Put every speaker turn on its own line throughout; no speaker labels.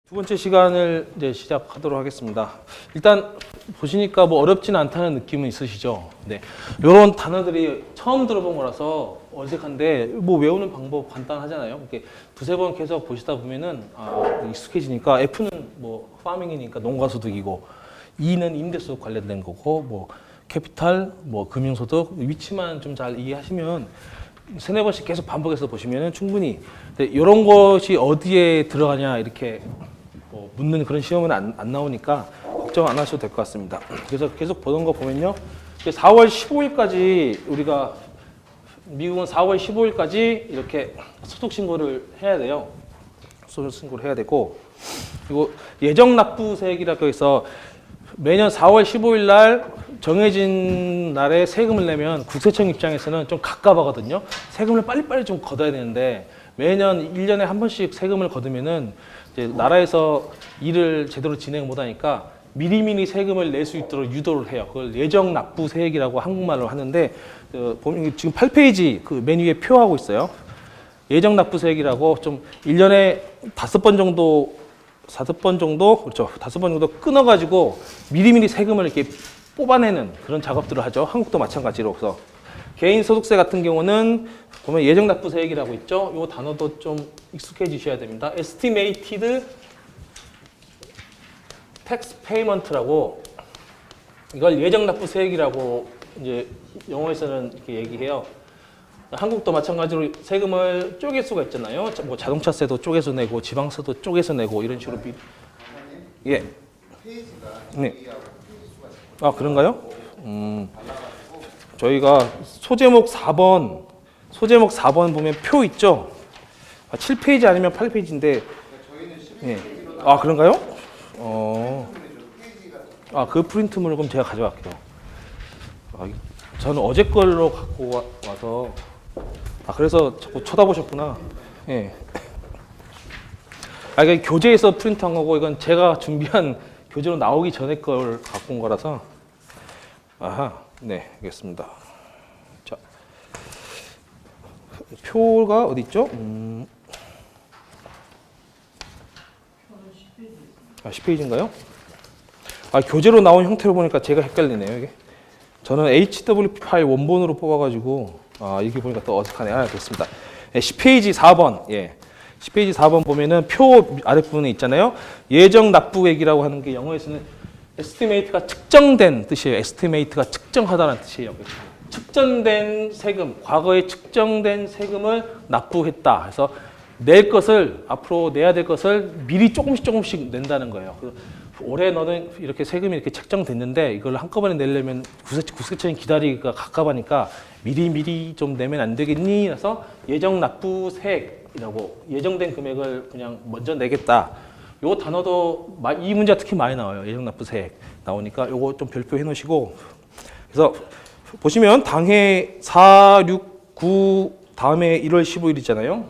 두 번째 시간을 이제 시작하도록 하겠습니다. 일단 보시니까 뭐 어렵지는 않다는 느낌은 있으시죠? 네. 이런 단어들이 처음 들어본 거라서 어색한데 뭐 외우는 방법 간단하잖아요. 이렇게 두세 번 계속 보시다 보면은 익숙해지니까 F는 뭐 파밍이니까 농가소득이고 E는 임대소득 관련된 거고 뭐 캐피탈, 뭐 금융소득 위치만 좀 잘 이해하시면 세네 번씩 계속 반복해서 보시면은 충분히 이런 것이 어디에 들어가냐 이렇게 뭐 묻는 그런 시험은 안 나오니까 걱정 안 하셔도 될 것 같습니다. 그래서 계속 보던 거 보면요. 4월 15일까지 우리가 미국은 4월 15일까지 이렇게 소득 신고를 해야 돼요. 소득 신고를 해야 되고 그리고 예정 납부세액이라고 해서 매년 4월 15일 날 정해진 날에 세금을 내면 국세청 입장에서는 좀 갑갑하거든요. 세금을 빨리빨리 좀 걷어야 되는데 매년 1년에 한 번씩 세금을 거두면은 이제 나라에서 일을 제대로 진행 못 하니까 미리미리 세금을 낼 수 있도록 유도를 해요. 그걸 예정 납부세액이라고 한국말로 하는데 보면 지금 8페이지 그 맨 위에 표하고 있어요. 예정 납부세액이라고 좀 1년에 5번 정도 그렇죠. 5번 정도 끊어가지고 미리미리 세금을 이렇게 뽑아내는 그런 작업들을 하죠. 한국도 마찬가지로. 그래서 개인소득세 같은 경우는 보면 예정납부세액이라고 있죠. 이 단어도 좀 익숙해지셔야 됩니다. Estimated Tax Payment라고 이걸 예정납부세액이라고 이제 영어에서는 이렇게 얘기해요. 한국도 마찬가지로 세금을 쪼갤 수가 있잖아요. 뭐 자동차세도 쪼개서 내고 지방세도 쪼개서 내고 이런 식으로 예. 네. 아 그런가요? 저희가 소제목 4번 보면 표 있죠? 7페이지 아니면 8페이지인데 예. 아 그런가요? 그 프린트물을 그럼 제가 가져갈게요. 저는 어제 걸로 갖고 와서 그래서 자꾸 쳐다보셨구나. 예. 이게 교재에서 프린트한 거고 이건 제가 준비한 교재로 나오기 전에 걸 갖고 온 거라서. 네, 알겠습니다. 자, 표가 어디 있죠? 10페이지인가요? 교재로 나온 형태로 보니까 제가 헷갈리네요, 이게. 저는 HWP 파일 원본으로 뽑아가지고, 이렇게 보니까 또 어색하네요. 됐습니다. 네, 10페이지 4번. 예. 10페이지 4번 보면은 표 아랫부분에 있잖아요. 예정 납부액이라고 하는 게 영어에서는 estimate가 측정된 뜻이에요. estimate가 측정하다는 뜻이에요. 측정된 세금, 과거에 측정된 세금을 납부했다. 그래서 낼 것을, 앞으로 내야 될 것을 미리 조금씩 낸다는 거예요. 올해 너는 이렇게 세금이 이렇게 책정됐는데 이걸 한꺼번에 내려면 국세청이 기다리기가 갑갑하니까 미리 좀 내면 안 되겠니? 그래서 예정 납부세액이라고 예정된 금액을 그냥 먼저 내겠다. 요 단어도 이 문제가 특히 많이 나와요. 예정 납부세액 나오니까 요거 좀 별표해 놓으시고 그래서 보시면 당해 4, 6, 9 다음에 1월 15일 있잖아요.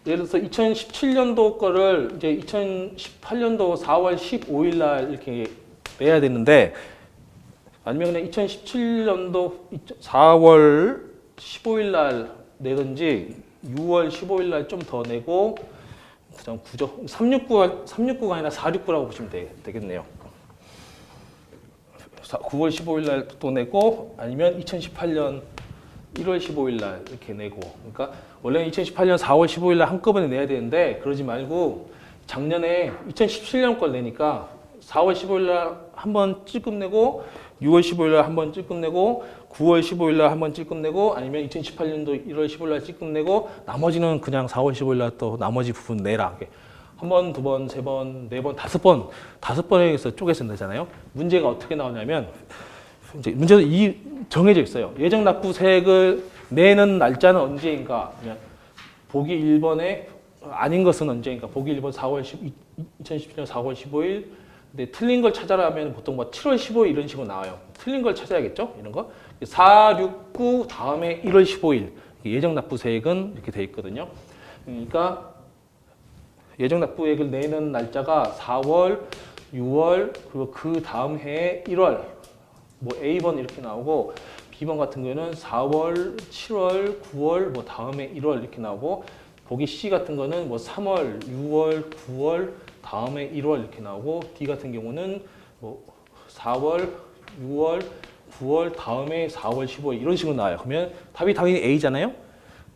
예를 들어서 2017년도 거를 이제 2018년도 4월 15일 날 이렇게 내야 되는데 아니면 그냥 2017년도 4월 15일 날 내든지 6월 15일 날 좀 더 내고 그다음 369가 아니라 469라고 보시면 되겠네요. 9월 15일 날 또 내고 아니면 2018년 1월 15일 날 이렇게 내고 그러니까 원래는 2018년 4월 15일 날 한꺼번에 내야 되는데 그러지 말고 작년에 2017년 걸 내니까 4월 15일 날 한 번 찔끔 내고 6월 15일 날 한 번 찔끔 내고 9월 15일 날 한 번 찔끔 내고 아니면 2018년도 1월 15일 날 찔끔 내고 나머지는 그냥 4월 15일 날 또 나머지 부분 내라. 한 번, 두 번, 세 번, 네 번, 5번에서 쪼개서 내잖아요. 문제가 어떻게 나오냐면 이제 문제도 정해져 있어요. 예정 납부세액을 내는 날짜는 언제인가? 보기 1번에 아닌 것은 언제인가? 보기 1번 2017년 4월 15일. 근데 틀린 걸 찾아라 하면 보통 뭐 7월 15일 이런 식으로 나와요. 틀린 걸 찾아야겠죠? 이런 거. 4, 6, 9 다음에 1월 15일. 예정 납부세액은 이렇게 돼 있거든요. 그러니까 예정 납부액을 내는 날짜가 4월, 6월, 그리고 그 다음 해에 1월. 뭐 A번 이렇게 나오고 B번 같은 경우는 4월, 7월, 9월, 뭐 다음에 1월 이렇게 나오고 보기 C 같은 거는 뭐 3월, 6월, 9월, 다음에 1월 이렇게 나오고 D 같은 경우는 뭐 4월, 6월, 9월, 다음에 4월, 15일 이런 식으로 나와요. 그러면 답이 당연히 A잖아요.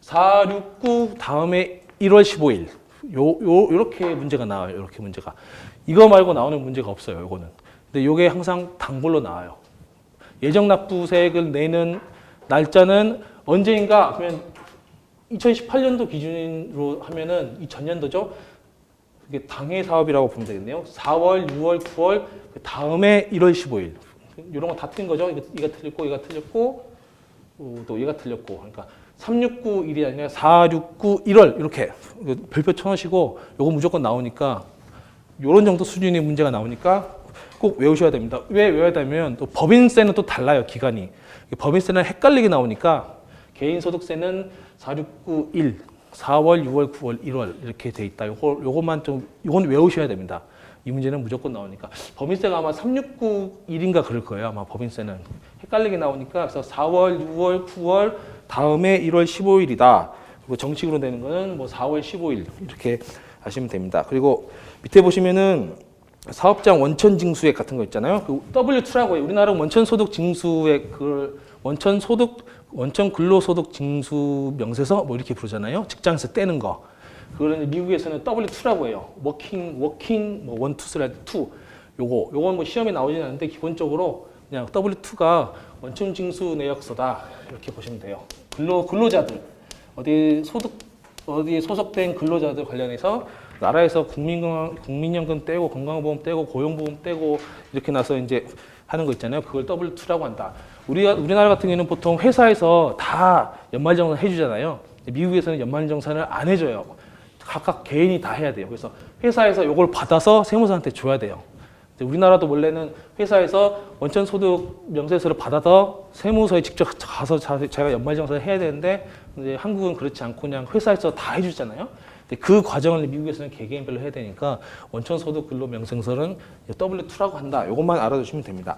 4, 6, 9, 다음에 1월 15일. 요렇게 문제가 나와요. 요렇게 문제가. 이거 말고 나오는 문제가 없어요. 요거는. 근데 요게 항상 단골로 나와요. 예정 납부세액을 내는 날짜는 언제인가? 그러면 2018년도 기준으로 하면은 이 전년도죠. 이게 당해 사업이라고 보면 되겠네요. 4월, 6월, 9월, 그 다음에 1월 15일. 이런 거 다 틀린 거죠. 이가 틀렸고, 이가 틀렸고, 또 얘가 틀렸고. 그러니까 369일이 아니라 469 1월 이렇게 별표 쳐놓으시고 요거 무조건 나오니까 요런 정도 수준의 문제가 나오니까 꼭 외우셔야 됩니다. 왜 외워야 되면 또 법인세는 또 달라요. 기간이. 법인세는 헷갈리게 나오니까 개인소득세는 4691 4월, 6월, 9월, 1월 이렇게 돼 있다. 요것만 좀 요건 외우셔야 됩니다. 이 문제는 무조건 나오니까. 법인세가 아마 369일인가 그럴 거예요. 아마 법인세는 헷갈리게 나오니까 그래서 4월, 6월, 9월 다음에 1월 15일이다. 그리고 정식으로 되는 거는 뭐 4월 15일 이렇게 하시면 됩니다. 그리고 밑에 보시면은 사업장 원천 징수액 같은 거 있잖아요. 그 W2라고 해요. 우리나라 원천 소득 징수액 그 원천 근로소득 징수 명세서 뭐 이렇게 부르잖아요. 직장에서 떼는 거. 그거는 미국에서는 W2라고 해요. 워킹 뭐 1, 2, 3, 2. 요건 뭐 시험에 나오진 않는데 기본적으로 그냥 W2가 원천 징수 내역서다. 이렇게 보시면 돼요. 근로자들 어디 소속된 근로자들 관련해서 나라에서 국민연금 떼고 건강보험 떼고 고용보험 떼고 이렇게 나서 이제 하는 거 있잖아요. 그걸 W2라고 한다. 우리나라 같은 경우는 보통 회사에서 다 연말정산 해주잖아요. 미국에서는 연말정산을 안 해줘요. 각각 개인이 다 해야 돼요. 그래서 회사에서 이걸 받아서 세무사한테 줘야 돼요. 우리나라도 원래는 회사에서 원천소득 명세서를 받아서 세무서에 직접 가서 자기가 연말정산을 해야 되는데 이제 한국은 그렇지 않고 그냥 회사에서 다 해주잖아요. 근데 그 과정을 미국에서는 개개인별로 해야 되니까 원천소득 근로명세서는 W2라고 한다. 이것만 알아두시면 됩니다.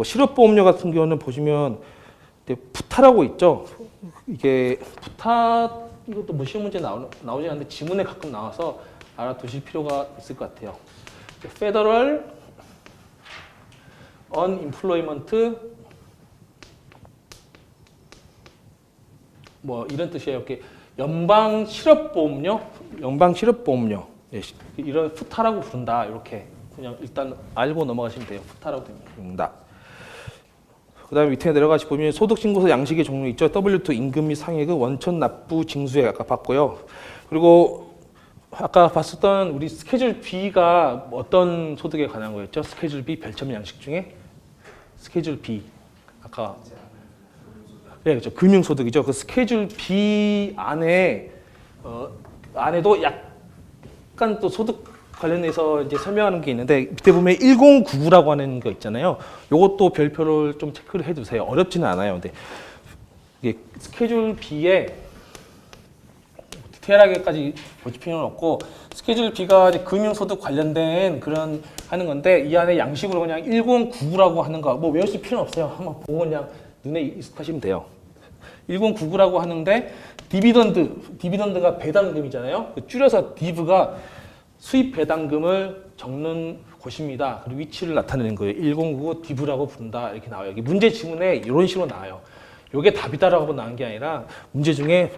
실업보험료 같은 경우는 보시면 푸타라고 있죠. 이게 푸타 이것도 뭐 시험 문제 나오지 않는데 지문에 가끔 나와서 알아두실 필요가 있을 것 같아요. Federal Unemployment 뭐 이런 뜻이에요. 이렇게 연방 실업보험료, 예, 이런 푸타라고 부른다. 이렇게 그냥 일단 알고 넘어가시면 돼요. 푸타라고 됩니다. 그다음에 밑에 내려가시 보면 소득신고서 양식의 종류 있죠. W2 임금 및 상해금, 원천 납부 징수액 아까 봤고요. 그리고 아까 봤었던 우리 스케줄 B가 어떤 소득에 관한 거였죠? 스케줄 B 별점 양식 중에 스케줄 B 아까 네, 그렇죠. 금융소득이죠. 그 스케줄 B 안에도 약간 또 소득 관련해서 이제 설명하는 게 있는데 밑에 보면 1099라고 하는 거 있잖아요. 요것도 별표를 좀 체크를 해두세요. 어렵지는 않아요. 근데 이게 스케줄 B에 디테일하게까지 보실 필요는 없고 스케줄 B가 이제 금융소득 관련된 그런 하는 건데 이 안에 양식으로 그냥 1099라고 하는 거 뭐 외우실 필요는 없어요. 한번 보고 그냥 눈에 익숙하시면 돼요. 1099라고 하는데 디비던드가 배당금이잖아요. 줄여서 DIV가 수입 배당금을 적는 곳입니다. 그리고 위치를 나타내는 거예요. 1099 DIV라고 부른다. 이렇게 나와요. 여기 문제 지문에 이런 식으로 나와요. 이게 답이다라고 나온 게 아니라 문제 중에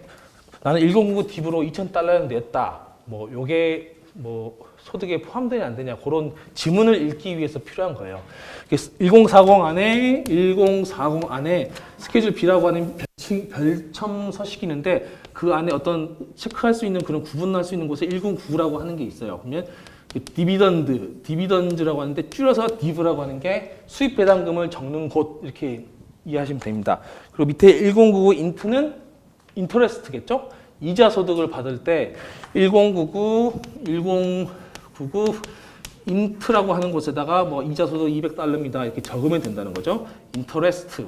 나는 1099 DIV로 2,000달러를 냈다. 뭐 요게 뭐 소득에 포함되냐 안 되냐 그런 지문을 읽기 위해서 필요한 거예요. 1040 안에 스케줄 B라고 하는 별첨 서식이는데 그 안에 어떤 체크할 수 있는 그런 구분할 수 있는 곳에 1099라고 하는 게 있어요. 그러면 디비던드라고 하는데 줄여서 DIV라고 하는 게 수입 배당금을 적는 곳 이렇게 이해하시면 됩니다. 그리고 밑에 1099 인트는 인터레스트겠죠? 이자 소득을 받을 때 1099 인트라고 하는 곳에다가 뭐 이자 소득 200달러입니다. 이렇게 적으면 된다는 거죠. 인터레스트,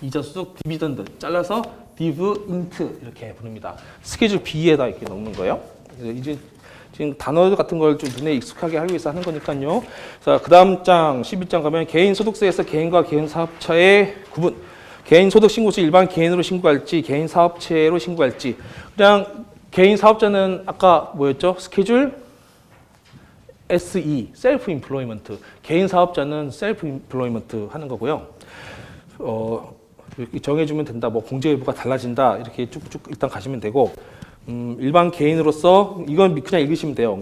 이자 소득, 디비던드 잘라서 div int 이렇게 부릅니다. 스케줄 B에다 이렇게 넣는 거예요. 이제 지금 단어 같은 걸 좀 눈에 익숙하게 하기 위해서 하는 거니까요. 자, 그다음 장 11장 가면 개인 소득세에서 개인과 개인 사업자의 구분. 개인 소득 신고 시 일반 개인으로 신고할지 개인 사업체로 신고할지. 그냥 개인 사업자는 아까 뭐였죠? 스케줄 SE, 셀프 임플로이먼트. 개인 사업자는 셀프 임플로이먼트 하는 거고요. 이렇게 정해주면 된다. 뭐 공제여부가 달라진다. 이렇게 쭉쭉 일단 가시면 되고, 일반 개인으로서 이건 그냥 읽으시면 돼요.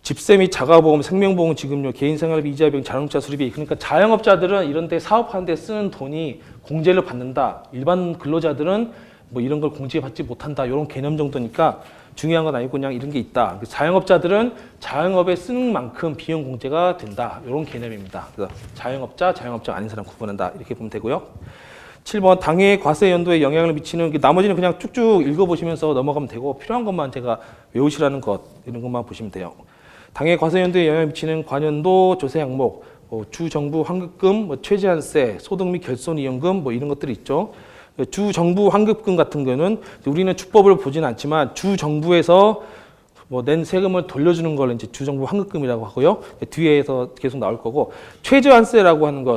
집세 및 자가보험, 생명보험 지급료, 개인생활비, 이자비용, 자동차 수리비. 그러니까 자영업자들은 이런 데 사업하는 데 쓰는 돈이 공제를 받는다. 일반 근로자들은 뭐 이런 걸 공제받지 못한다. 이런 개념 정도니까 중요한 건 아니고 그냥 이런 게 있다. 자영업자들은 자영업에 쓰는 만큼 비용 공제가 된다. 이런 개념입니다. 그래서 자영업자, 자영업자 아닌 사람 구분한다. 이렇게 보면 되고요. 7번 당해 과세 연도에 영향을 미치는 나머지는 그냥 쭉쭉 읽어보시면서 넘어가면 되고 필요한 것만 제가 외우시라는 것 이런 것만 보시면 돼요. 당해 과세 연도에 영향을 미치는 관연도 조세 항목, 주정부 환급금, 최저한세, 소득 및 결손이용금 이런 것들이 있죠. 주정부 환급금 같은 경우는 우리는 주법을 보지는 않지만 주정부에서 낸 세금을 돌려주는 걸 이제 주정부 환급금이라고 하고요. 뒤에서 계속 나올 거고 최저한세라고 하는 거,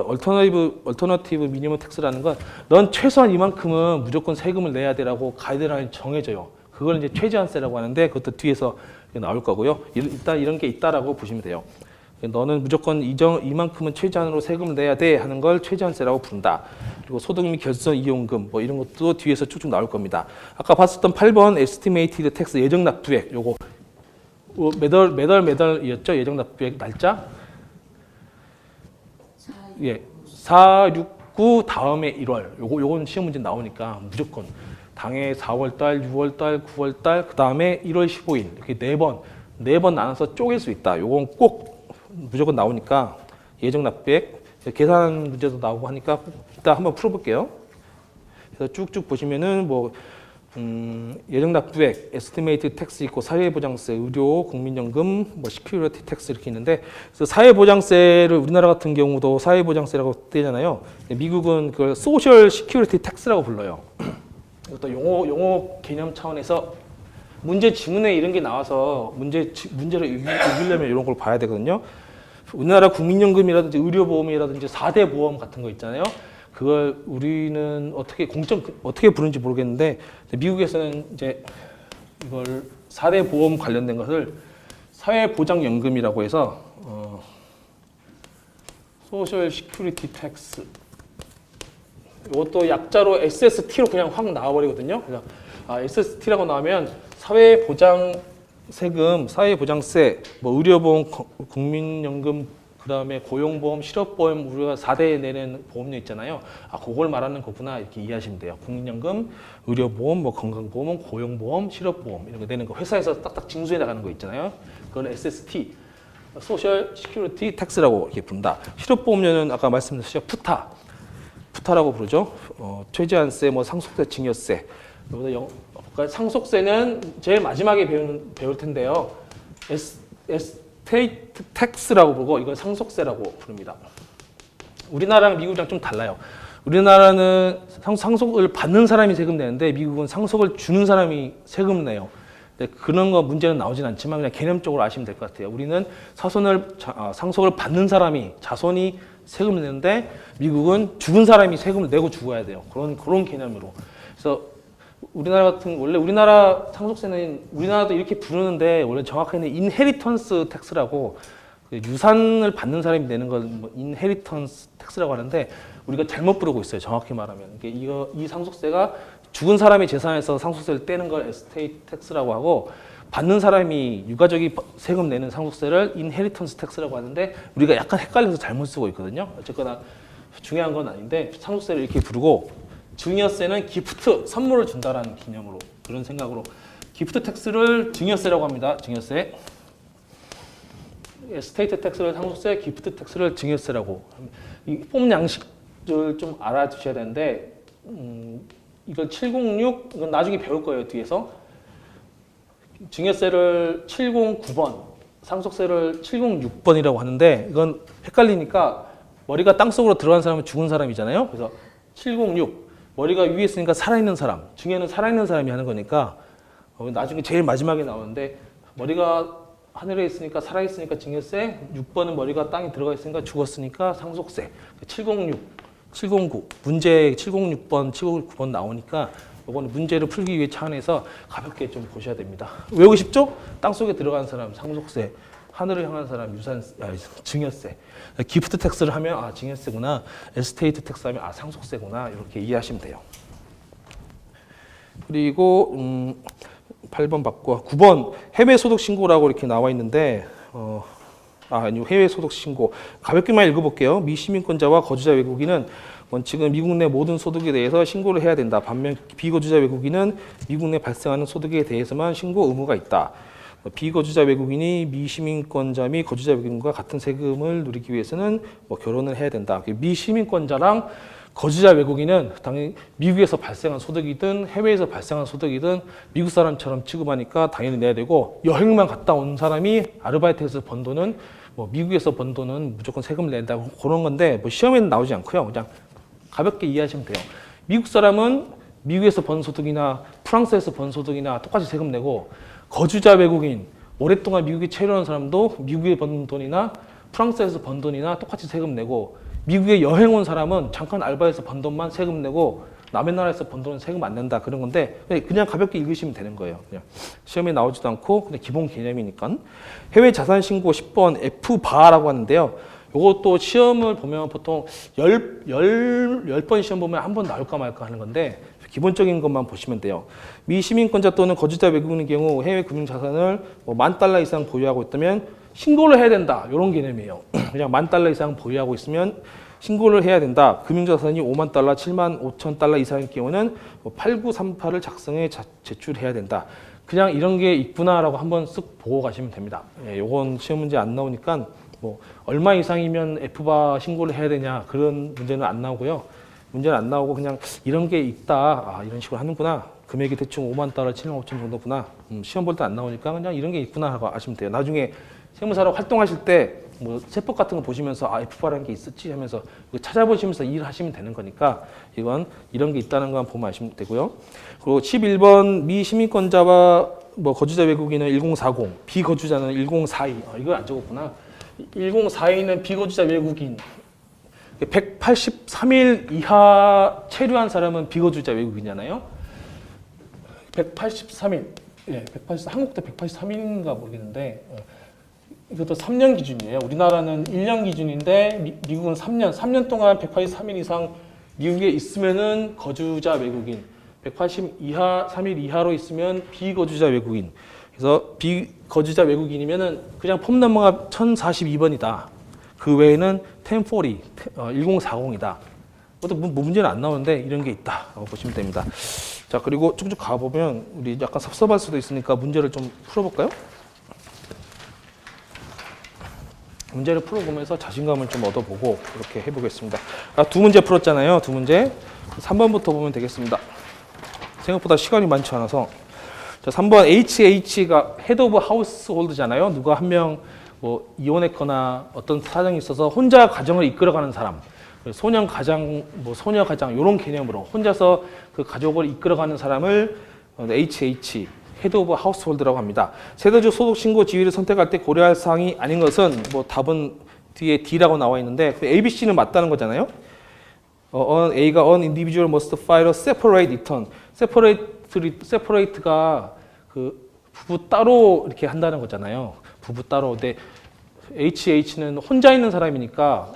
얼터너티브 미니멈 텍스라는 건 넌 최소한 이만큼은 무조건 세금을 내야 되라고 가이드라인을 정해줘요. 그걸 이제 최저한세라고 하는데 그것도 뒤에서 나올 거고요. 일단 이런 게 있다라고 보시면 돼요. 너는 무조건 이만큼은 최저한으로 세금을 내야 돼 하는 걸 최저한세라고 부른다. 그리고 소득 및 결손 이용금 이런 것도 뒤에서 쭉쭉 나올 겁니다. 아까 봤었던 8번 에스티메이티드 텍스 예정 납부액 요거 매달이었죠? 예정 납부액 날짜? 469 다음에 1월. 요건 시험 문제 나오니까 무조건 당해 4월달, 6월달, 9월달, 그 다음에 1월 15일 이렇게 네 번 나눠서 쪼갤 수 있다. 요건 꼭 무조건 나오니까 예정 납부액 계산 문제도 나오고 하니까 이따 한번 풀어볼게요. 그래서 쭉쭉 보시면은 예정 납부액, 에스티메이트 텍스 있고 사회보장세, 의료, 국민연금, 시큐리티 텍스 이렇게 있는데 그래서 사회보장세를 우리나라 같은 경우도 사회보장세라고 떼잖아요. 미국은 그걸 소셜 시큐리티 텍스라고 불러요. 이것도 용어 개념 차원에서 문제 지문에 이런 게 나와서 문제를 읽으려면 이런 걸 봐야 되거든요. 우리나라 국민연금이라든지 의료보험이라든지 4대 보험 같은 거 있잖아요. 그걸 우리는 어떻게 부르는지 모르겠는데 미국에서는 이제 이걸 4대 보험 관련된 것을 사회보장연금이라고 해서 소셜 시큐리티 텍스 이것도 약자로 SST로 그냥 확 나와버리거든요. 그래서 SST라고 나오면 사회보장세금, 사회보장세, 의료보험, 국민연금, 그 다음에 고용보험, 실업보험 우리가 4대 내는 보험료 있잖아요. 그걸 말하는 거구나 이렇게 이해하시면 돼요. 국민연금, 의료보험, 건강보험, 고용보험, 실업보험 이런 거 내는 거 회사에서 딱딱 징수해 나가는 거 있잖아요. 그건 SST, 소셜 시큐리티 텍스라고 이렇게 부른다. 실업보험료는 아까 말씀드렸죠. 푸타라고 부르죠. 최저한세, 상속세, 증여세. 상속세는 제일 마지막에 배울 텐데요. 에스테이트 텍스라고 부르고 이건 상속세라고 부릅니다. 우리나라랑 미국이랑 좀 달라요. 우리나라는 상속을 받는 사람이 세금 내는데 미국은 상속을 주는 사람이 세금 내요. 그런 거 문제는 나오진 않지만 그냥 개념적으로 아시면 될 것 같아요. 우리는 상속을 받는 사람이 자손이 세금을 내는데 미국은 죽은 사람이 세금을 내고 죽어야 돼요. 그런 개념으로. 그래서 원래 우리나라 상속세는 우리나라도 이렇게 부르는데 원래 정확하게는 인헤리턴스 텍스라고 유산을 받는 사람이 내는 걸 인헤리턴스 텍스라고 하는데 우리가 잘못 부르고 있어요. 정확히 말하면 이 상속세가 죽은 사람의 재산에서 상속세를 떼는 걸 에스테이트 텍스라고 하고 받는 사람이 유가족이 세금 내는 상속세를 인헤리턴스 텍스라고 하는데 우리가 약간 헷갈려서 잘못 쓰고 있거든요. 어쨌거나 중요한 건 아닌데 상속세를 이렇게 부르고 증여세는 기프트, 선물을 준다라는 개념으로 그런 생각으로 기프트 텍스를 증여세라고 합니다. 증여세. 에스테이트 텍스를 상속세, 기프트 텍스를 증여세라고. 이 폼 양식을 좀 알아두셔야 되는데 이걸 706 이건 나중에 배울 거예요. 뒤에서 증여세를 709번, 상속세를 706번이라고 하는데 이건 헷갈리니까 머리가 땅속으로 들어간 사람은 죽은 사람이잖아요. 그래서 706 머리가 위에 있으니까 살아있는 사람, 증여는 살아있는 사람이 하는 거니까 나중에 제일 마지막에 나오는데 머리가 하늘에 있으니까 살아있으니까 증여세, 6번은 머리가 땅에 들어가 있으니까 죽었으니까 상속세, 706 709 문제 706번, 709번 나오니까 이거는 문제를 풀기 위해 차원에서 가볍게 좀 보셔야 됩니다. 외우고 싶죠? 땅속에 들어간 사람 상속세, 하늘을 향한 사람 증여세, 기프트 텍스를 하면 증여세구나, 에스테이트 텍스 하면 상속세구나 이렇게 이해하시면 돼요. 그리고 8번 받고 9번 해외 소득 신고라고 이렇게 나와 있는데 아니요, 해외 소득 신고 가볍게만 읽어볼게요. 미시민권자와 거주자 외국인은 원칙은 미국 내 모든 소득에 대해서 신고를 해야 된다. 반면 비거주자 외국인은 미국 내 발생하는 소득에 대해서만 신고 의무가 있다. 비거주자 외국인이 미시민권자 및 거주자 외국인과 같은 세금을 누리기 위해서는 결혼을 해야 된다. 미시민권자랑 거주자 외국인은 당연히 미국에서 발생한 소득이든 해외에서 발생한 소득이든 미국 사람처럼 취급하니까 당연히 내야 되고, 여행만 갔다 온 사람이 아르바이트해서 번 돈은 미국에서 번 돈은 무조건 세금을 낸다고 그런 건데 시험에는 나오지 않고요. 그냥 가볍게 이해하시면 돼요. 미국 사람은 미국에서 번 소득이나 프랑스에서 번 소득이나 똑같이 세금 내고, 거주자 외국인 오랫동안 미국에 체류한 사람도 미국에 번 돈이나 프랑스에서 번 돈이나 똑같이 세금 내고, 미국에 여행 온 사람은 잠깐 알바해서 번 돈만 세금 내고 남의 나라에서 번 돈은 세금 안 낸다 그런 건데 그냥 가볍게 읽으시면 되는 거예요. 그냥 시험에 나오지도 않고 그냥 기본 개념이니까. 해외 자산 신고 10번 F바라고 하는데요. 이것도 시험을 보면 보통 10번 시험 보면 한 번 나올까 말까 하는 건데 기본적인 것만 보시면 돼요. 미시민권자 또는 거주자 외국인의 경우 해외 금융자산을 $10,000 이상 보유하고 있다면 신고를 해야 된다. 이런 개념이에요. 그냥 $10,000 이상 보유하고 있으면 신고를 해야 된다. 금융자산이 $50,000, $75,000 이상일 경우는 8938을 작성해 제출해야 된다. 그냥 이런 게 있구나라고 한번 쓱 보고 가시면 됩니다. 요건 시험 문제 안 나오니까 얼마 이상이면 F바 신고를 해야 되냐 그런 문제는 안 나오고요. 문제는 안 나오고 그냥 이런 게 있다. 이런 식으로 하는구나. 금액이 대충 $50,000, 75,000 정도구나. 시험 볼 때 안 나오니까 그냥 이런 게 있구나 하고 아시면 돼요. 나중에 세무사로 활동하실 때 세법 같은 거 보시면서 F바라는 게 있었지 하면서 찾아보시면서 일을 하시면 되는 거니까 이건 이런 게 있다는 거 보면 아시면 되고요. 그리고 11번 미시민권자와 거주자 외국인은 1040, 비거주자는 1042. 이걸 안 적었구나. 1042는 비거주자 외국인. 183일 이하 체류한 사람은 비거주자 외국인이잖아요. 183일. 한국도 183일인가 모르겠는데 이것도 3년 기준이에요. 우리나라는 1년 기준인데 미국은 3년. 3년 동안 183일 이상 미국에 있으면은 거주자 외국인. 180 이하 3일 이하로 있으면 비거주자 외국인. 그래서 비거주자 외국인이면은 그냥 폼 넘버가 1042번이다. 그 외에는 1040, 1040이다. 그것도 문제는 안 나오는데 이런 게 있다라고 보시면 됩니다. 자, 그리고 쭉쭉 가보면 우리 약간 섭섭할 수도 있으니까 문제를 좀 풀어볼까요? 문제를 풀어보면서 자신감을 좀 얻어보고 이렇게 해보겠습니다. 두 문제 풀었잖아요. 두 문제. 3번부터 보면 되겠습니다. 생각보다 시간이 많지 않아서. 자, 3번 HH가 헤드 오브 하우스홀드잖아요. 누가 한 명 이혼했거나 어떤 사정이 있어서 혼자 가정을 이끌어가는 사람. 소년 가장, 소녀 가장 이런 개념으로 혼자서 그 가족을 이끌어가는 사람을 HH 헤드 오브 하우스홀드라고 합니다. 세대주 소득 신고 지위를 선택할 때 고려할 사항이 아닌 것은 답은 뒤에 D라고 나와 있는데 A, B, C는 맞다는 거잖아요. A가 an individual must file a separate return. separate가 그 부부 따로 이렇게 한다는 거잖아요. 부부 따로. 근데 HH는 혼자 있는 사람이니까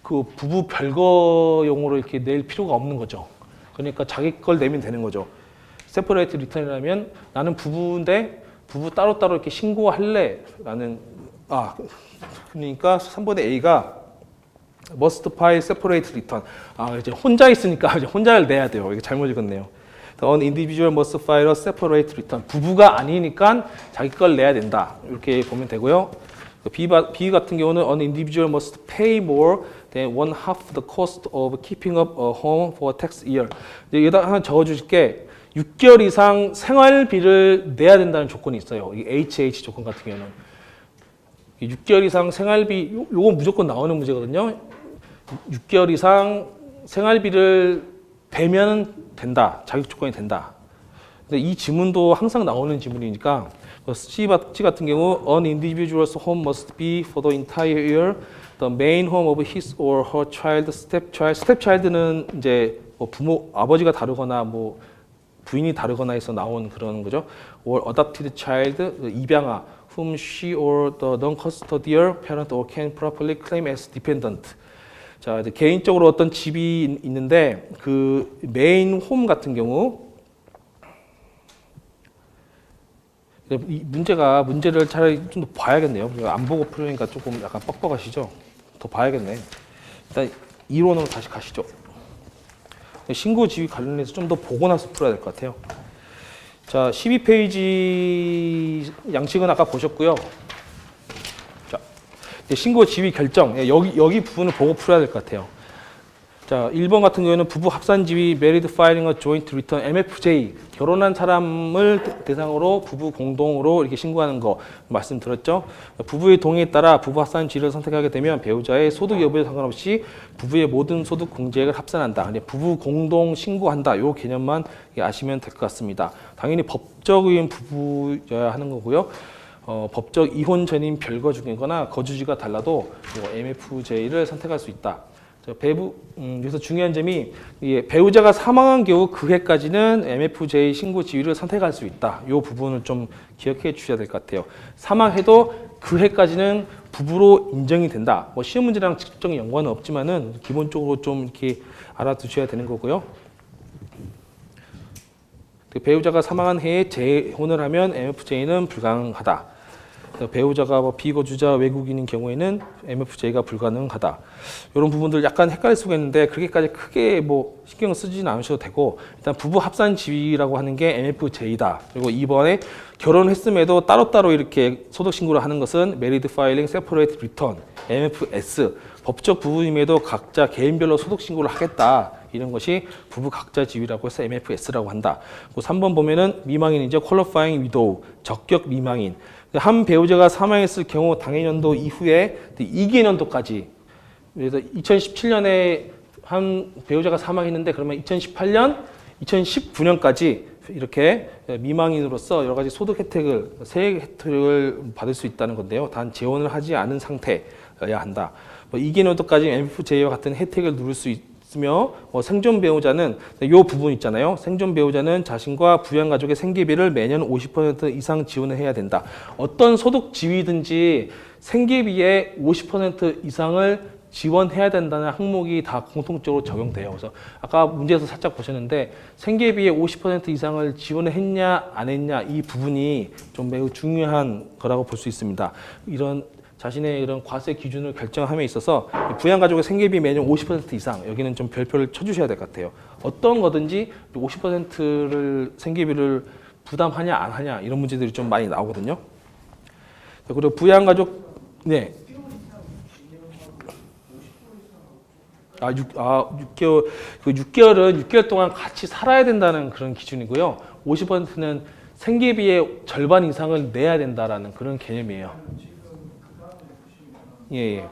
그 부부 별거용으로 이렇게 낼 필요가 없는 거죠. 그러니까 자기 걸 내면 되는 거죠. 세퍼레이트 리턴이라면 나는 부부인데 부부 따로따로 이렇게 신고할래 라는 그러니까 3번의 A가 must file separate return. 이제 혼자 있으니까 이제 혼자를 내야 돼요. 이게 잘못 읽었네요. An individual must file a separate return. 부부가 아니니까 자기 걸 내야 된다. 이렇게 보면 되고요. B 같은 경우는 an individual must pay more than one half the cost of keeping up a home for a tax year. 여기다 하나 적어주실게. 6개월 이상 생활비를 내야 된다는 조건이 있어요. 이 HH 조건 같은 경우는 6개월 이상 생활비, 요거 무조건 나오는 문제거든요. 6개월 이상 생활비를 대면 된다. 자격 조건이 된다. 근데 이 지문도 항상 나오는 지문이니까 C 같은 경우 an individual's home must be for the entire year the main home of his or her child, stepchild. stepchild는 이제 뭐 부모 아버지가 다르거나 뭐 부인이 다르거나 해서 나온 그런 거죠. or adopted child, 입양아, whom she or the non-custodial parent or can properly claim as dependent. 자, 이제 개인적으로 어떤 집이 있는데 그 메인 홈 같은 경우 이 문제를 차라리 좀 더 봐야겠네요. 안 보고 풀으니까 조금 약간 뻑뻑하시죠? 더 봐야겠네. 일단 이론으로 다시 가시죠. 신고 지위 관련해서 좀 더 보고 나서 풀어야 될 것 같아요. 자, 12페이지 양식은 아까 보셨고요. 자, 신고 지위 결정. 여기 부분을 보고 풀어야 될 것 같아요. 자, 1번 같은 경우에는 부부 합산 지위 married filing a joint return MFJ 결혼한 사람을 대상으로 부부 공동으로 이렇게 신고하는 거 말씀드렸죠. 부부의 동의에 따라 부부 합산 지위를 선택하게 되면 배우자의 소득 여부에 상관없이 부부의 모든 소득 공제액을 합산한다. 부부 공동 신고한다. 이 개념만 아시면 될 것 같습니다. 당연히 법적 의원 부부여야 하는 거고요. 법적 이혼 전인 별거 중이거나 거주지가 달라도 MFJ를 선택할 수 있다. 여기서 중요한 점이 배우자가 사망한 경우 그 해까지는 MFJ 신고 지위를 선택할 수 있다. 이 부분을 좀 기억해 주셔야 될 것 같아요. 사망해도 그 해까지는 부부로 인정이 된다. 뭐 시험 문제랑 직접적인 연관은 없지만은 기본적으로 좀 이렇게 알아두셔야 되는 거고요. 배우자가 사망한 해에 재혼을 하면 MFJ는 불가능하다. 배우자가 비거주자 외국인인 경우에는 MFJ가 불가능하다. 이런 부분들 약간 헷갈릴 수가 있는데 그렇게까지 크게 뭐 신경 쓰지는 않으셔도 되고 일단 부부 합산 지위라고 하는 게 MFJ다. 그리고 이번에 결혼했음에도 따로따로 이렇게 소득 신고를 하는 것은 Married Filing Separate Return MFS 법적 부부임에도 각자 개인별로 소득 신고를 하겠다. 이런 것이 부부 각자 지위라고 해서 MFS라고 한다. 3번 보면은 미망인이죠. Qualifying Widow 적격 미망인. 한 배우자가 사망했을 경우 당해년도 이후에 2개년도까지 그래서 2017년에 한 배우자가 사망했는데 그러면 2018년, 2019년까지 이렇게 미망인으로서 여러 가지 소득 혜택을 세액 혜택을 받을 수 있다는 건데요. 단 재혼을 하지 않은 상태여야 한다. 2개년도까지 MFJ와 같은 혜택을 누릴 수 있으며 생존 배우자는 이 부분 있잖아요. 생존 배우자는 자신과 부양 가족의 생계비를 매년 50% 이상 지원을 해야 된다. 어떤 소득 지위든지 생계비의 50% 이상을 지원해야 된다는 항목이 다 공통적으로 적용돼요. 그래서 아까 문제에서 살짝 보셨는데 생계비의 50% 이상을 지원을 했냐 안 했냐 이 부분이 좀 매우 중요한 거라고 볼 수 있습니다. 이런 자신의 이런 과세 기준을 결정함에 있어서 부양가족의 생계비 매년 50% 이상 여기는 좀 별표를 쳐주셔야 될 것 같아요. 어떤 거든지 50%를 생계비를 부담하냐 안 하냐 이런 문제들이 좀 많이 나오거든요. 그리고 부양가족 6개월 그 6개월은 6개월 동안 같이 살아야 된다는 그런 기준이고요. 50%는 생계비의 절반 이상을 내야 된다라는 그런 개념이에요. 예.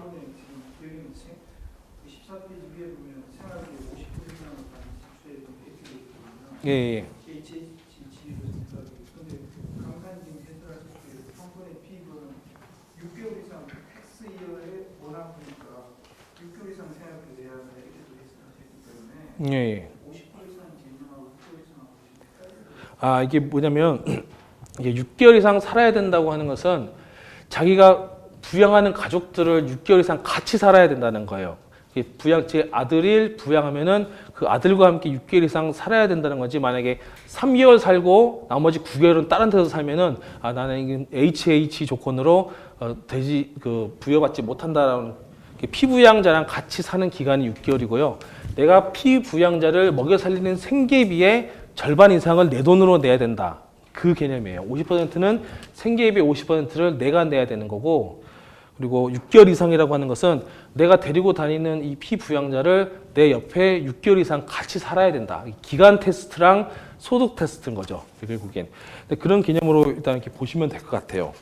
예. 예. 이게 뭐냐면 이게 6개월 이상 살아야 된다고 하는 것은 자기가 부양하는 가족들을 6개월 이상 같이 살아야 된다는 거예요. 제 아들을 부양하면은 그 아들과 함께 6개월 이상 살아야 된다는 거지. 만약에 3개월 살고 나머지 9개월은 다른 데서 살면은 나는 HH 조건으로 부여받지 못한다라는 피부양자랑 같이 사는 기간이 6개월이고요. 내가 피부양자를 먹여 살리는 생계비의 절반 이상을 내 돈으로 내야 된다. 그 개념이에요. 50%는 생계비의 50%를 내가 내야 되는 거고 그리고 6개월 이상이라고 하는 것은 내가 데리고 다니는 이 피부양자를 내 옆에 6개월 이상 같이 살아야 된다. 기간 테스트랑 소득 테스트인 거죠. 결국엔. 그런 개념으로 일단 이렇게 보시면 될 것 같아요.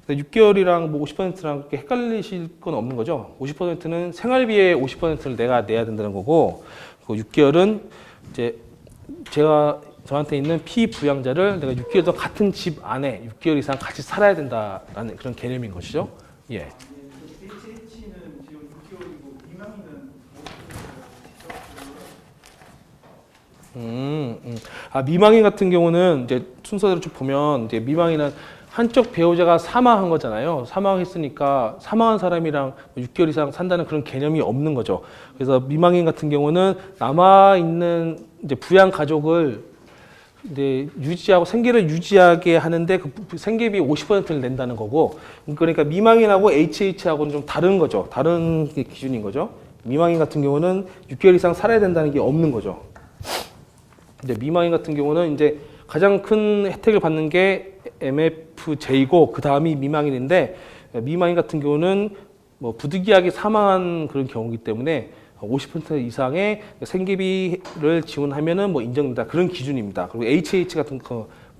6개월이랑 50%랑 그렇게 헷갈리실 건 없는 거죠. 50%는 생활비의 50%를 내가 내야 된다는 거고, 그 6개월은 이제 저한테 있는 피부양자를 내가 6개월 동안 같은 집 안에 6개월 이상 같이 살아야 된다라는 그런 개념인 것이죠. 예.
HH는 지금
미망인 같은 경우는 이제 순서대로 쭉 보면 이제 미망인은 한쪽 배우자가 사망한 거잖아요. 사망했으니까 사망한 사람이랑 6개월 이상 산다는 그런 개념이 없는 거죠. 그래서 미망인 같은 경우는 남아 있는 이제 부양 가족을 이제 유지하고 생계를 유지하게 하는데 그 생계비 50%를 낸다는 거고, 그러니까 미망인하고 HH하고는 좀 다른 거죠. 다른 기준인 거죠. 미망인 같은 경우는 6개월 이상 살아야 된다는 게 없는 거죠. 이제 미망인 같은 경우는 이제 가장 큰 혜택을 받는 게 MFJ고 그 다음이 미망인인데, 미망인 같은 경우는 뭐 부득이하게 사망한 그런 경우이기 때문에 50% 이상의 생계비를 지원하면은 뭐 인정된다, 그런 기준입니다. 그리고 HH 같은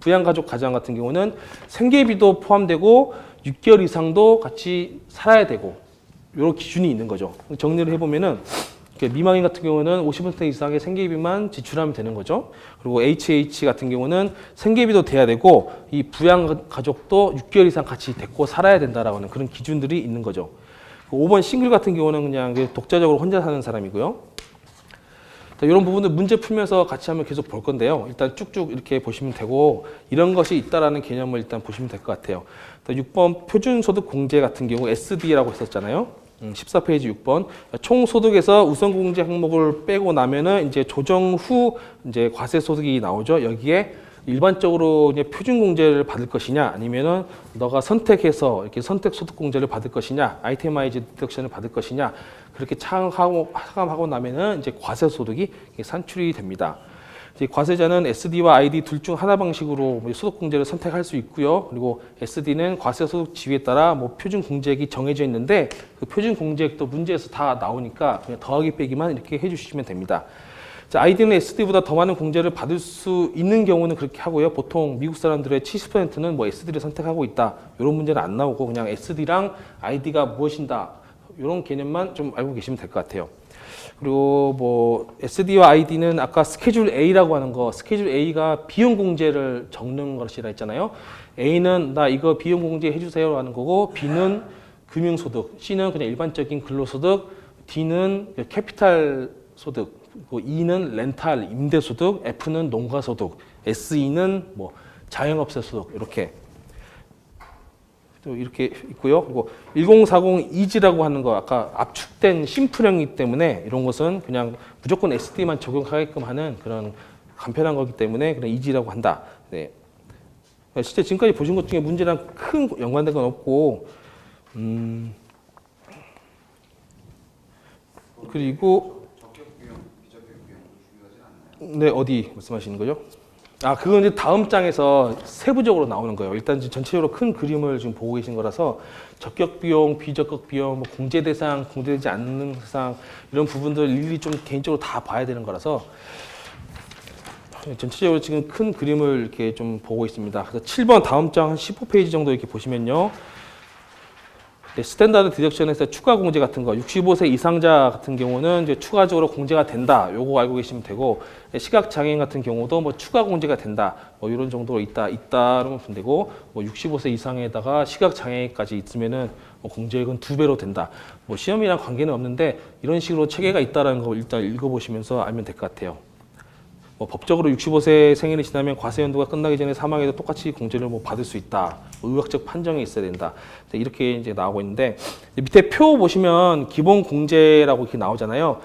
부양가족 가정 같은 경우는 생계비도 포함되고 6개월 이상도 같이 살아야 되고 이런 기준이 있는 거죠. 정리를 해보면은 미망인 같은 경우는 50% 이상의 생계비만 지출하면 되는 거죠. 그리고 HH 같은 경우는 생계비도 돼야 되고 이 부양가족도 6개월 이상 같이 데리고 살아야 된다라고 하는 그런 기준들이 있는 거죠. 5번 싱글 같은 경우는 그냥 독자적으로 혼자 사는 사람이고요. 이런 부분들 문제 풀면서 같이 한번 계속 볼 건데요. 일단 쭉쭉 이렇게 보시면 되고, 이런 것이 있다라는 개념을 일단 보시면 될 것 같아요. 6번 표준소득 공제 같은 경우 SD라고 했었잖아요. 14페이지 6번 총소득에서 우선공제 항목을 빼고 나면은 이제 조정 후 이제 과세소득이 나오죠. 여기에 일반적으로 이제 표준공제를 받을 것이냐, 아니면은 너가 선택해서 이렇게 선택소득공제를 받을 것이냐, 아이템아이즈 디덕션을 받을 것이냐, 그렇게 차감하고 나면은 이제 과세소득이 산출이 됩니다. 이제 과세자는 SD와 ID 둘 중 하나 방식으로 소득공제를 선택할 수 있고요. 그리고 SD는 과세소득 지위에 따라 뭐 표준공제액이 정해져 있는데 그 표준공제액도 문제에서 다 나오니까 그냥 더하기 빼기만 이렇게 해주시면 됩니다. 자, ID는 SD보다 더 많은 공제를 받을 수 있는 경우는 그렇게 하고요. 보통 미국 사람들의 70%는 뭐 SD를 선택하고 있다, 이런 문제는 안 나오고 그냥 SD랑 ID가 무엇인다, 이런 개념만 좀 알고 계시면 될 것 같아요. 그리고 뭐 SD와 ID는 아까 스케줄 A라고 하는 거, 스케줄 A가 비용 공제를 적는 것이라 했잖아요. A는 나 이거 비용 공제 해주세요 하는 거고, B는 금융소득, C는 그냥 일반적인 근로소득, D는 캐피탈 소득, E는 렌탈, 임대소득, F는 농가소득, SE는 뭐 자영업자 소득, 이렇게 또 이렇게 있고요. 그리고 1040 이지라고 하는 거, 아까 압축된 심플형이기 때문에 이런 것은 그냥 무조건 SD만 적용하게끔 하는 그런 간편한 거기 때문에 그냥 이지라고 한다. 네. 실제 지금까지 보신 것 중에 문제랑 큰 연관된 건 없고, 그리고 네, 어디 말씀하시는 거죠? 그건 이제 다음 장에서 세부적으로 나오는 거예요. 일단 지금 전체적으로 큰 그림을 지금 보고 계신 거라서 적격 비용, 비적격 비용, 뭐 공제 대상, 공제되지 않는 대상, 이런 부분들 일일이 좀 개인적으로 다 봐야 되는 거라서 전체적으로 지금 큰 그림을 이렇게 좀 보고 있습니다. 그래서 7번 다음 장 한 15페이지 정도 이렇게 보시면요. 스탠다드 디덕션에서 추가 공제 같은 거, 65세 이상자 같은 경우는 이제 추가적으로 공제가 된다, 요거 알고 계시면 되고, 시각 장애인 같은 경우도 뭐 추가 공제가 된다, 뭐 이런 정도로 있다 그러면 되고, 뭐 65세 이상에다가 시각 장애까지 있으면은 뭐 공제액은 2배로 된다. 뭐 시험이랑 관계는 없는데 이런 식으로 체계가 있다라는 거 일단 읽어보시면서 알면 될 것 같아요. 뭐 법적으로 65세 생일이 지나면 과세 연도가 끝나기 전에 사망해도 똑같이 공제를 뭐 받을 수 있다. 뭐 의학적 판정이 있어야 된다. 이렇게 이제 나오고 있는데, 밑에 표 보시면 기본 공제라고 이렇게 나오잖아요.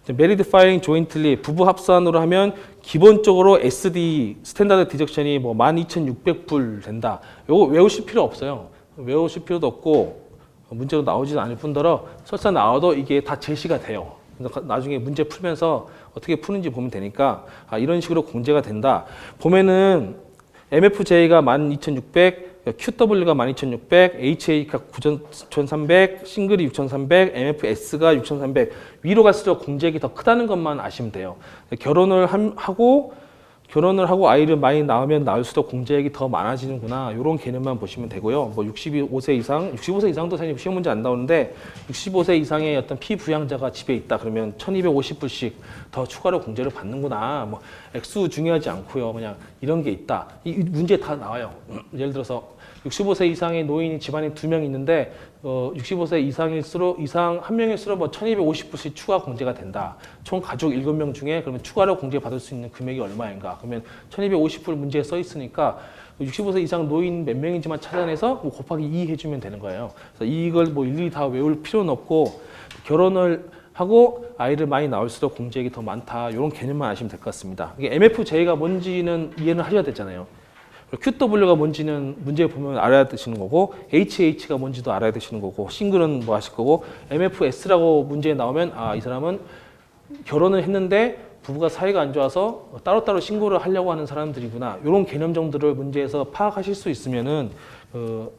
Married filing jointly, 부부 합산으로 하면 기본적으로 SD 스탠다드 디덕션이 뭐 12,600불 된다. 요거 외우실 필요 없어요. 외우실 필요도 없고 문제로 나오지는 않을 뿐더러 설사 나와도 이게 다 제시가 돼요. 그래서 나중에 문제 풀면서 어떻게 푸는지 보면 되니까 이런 식으로 공제가 된다. 보면은 MFJ가 12,600, QW가 12,600, HA가 9,300, 싱글이 6,300, MFS가 6,300. 위로 갈수록 공제액이 더 크다는 것만 아시면 돼요. 결혼을 하고 아이를 많이 낳으면 낳을수록 공제액이 더 많아지는구나, 이런 개념만 보시면 되고요. 뭐 65세 이상도 사실 시험 문제 안 나오는데 65세 이상의 어떤 피부양자가 집에 있다 그러면 1,250불씩 더 추가로 공제를 받는구나. 뭐 액수 중요하지 않고요. 그냥 이런 게 있다. 이 문제 다 나와요. 예를 들어서 65세 이상의 노인이 집안에 2명 있는데 65세 이상 한 명일수록 뭐 1,250불씩 추가 공제가 된다. 총 가족 7명 중에 그러면 추가로 공제 받을 수 있는 금액이 얼마인가? 그러면 1,250불 문제에 써 있으니까 65세 이상 노인 몇 명인지만 찾아내서 뭐 곱하기 2 해주면 되는 거예요. 그래서 이걸 뭐 일일이 다 외울 필요는 없고 결혼을 하고 아이를 많이 낳을수록 공제액이 더 많다. 이런 개념만 아시면 될 것 같습니다. 이게 MFJ가 뭔지는 이해는 하셔야 되잖아요. QW가 뭔지는 문제 보면 알아야 되시는 거고 HH가 뭔지도 알아야 되시는 거고 싱글은 뭐 하실 거고 MFS라고 문제에 나오면 이 사람은 결혼을 했는데 부부가 사이가 안 좋아서 따로따로 신고를 하려고 하는 사람들이구나. 이런 개념 정도를 문제에서 파악하실 수 있으면은 그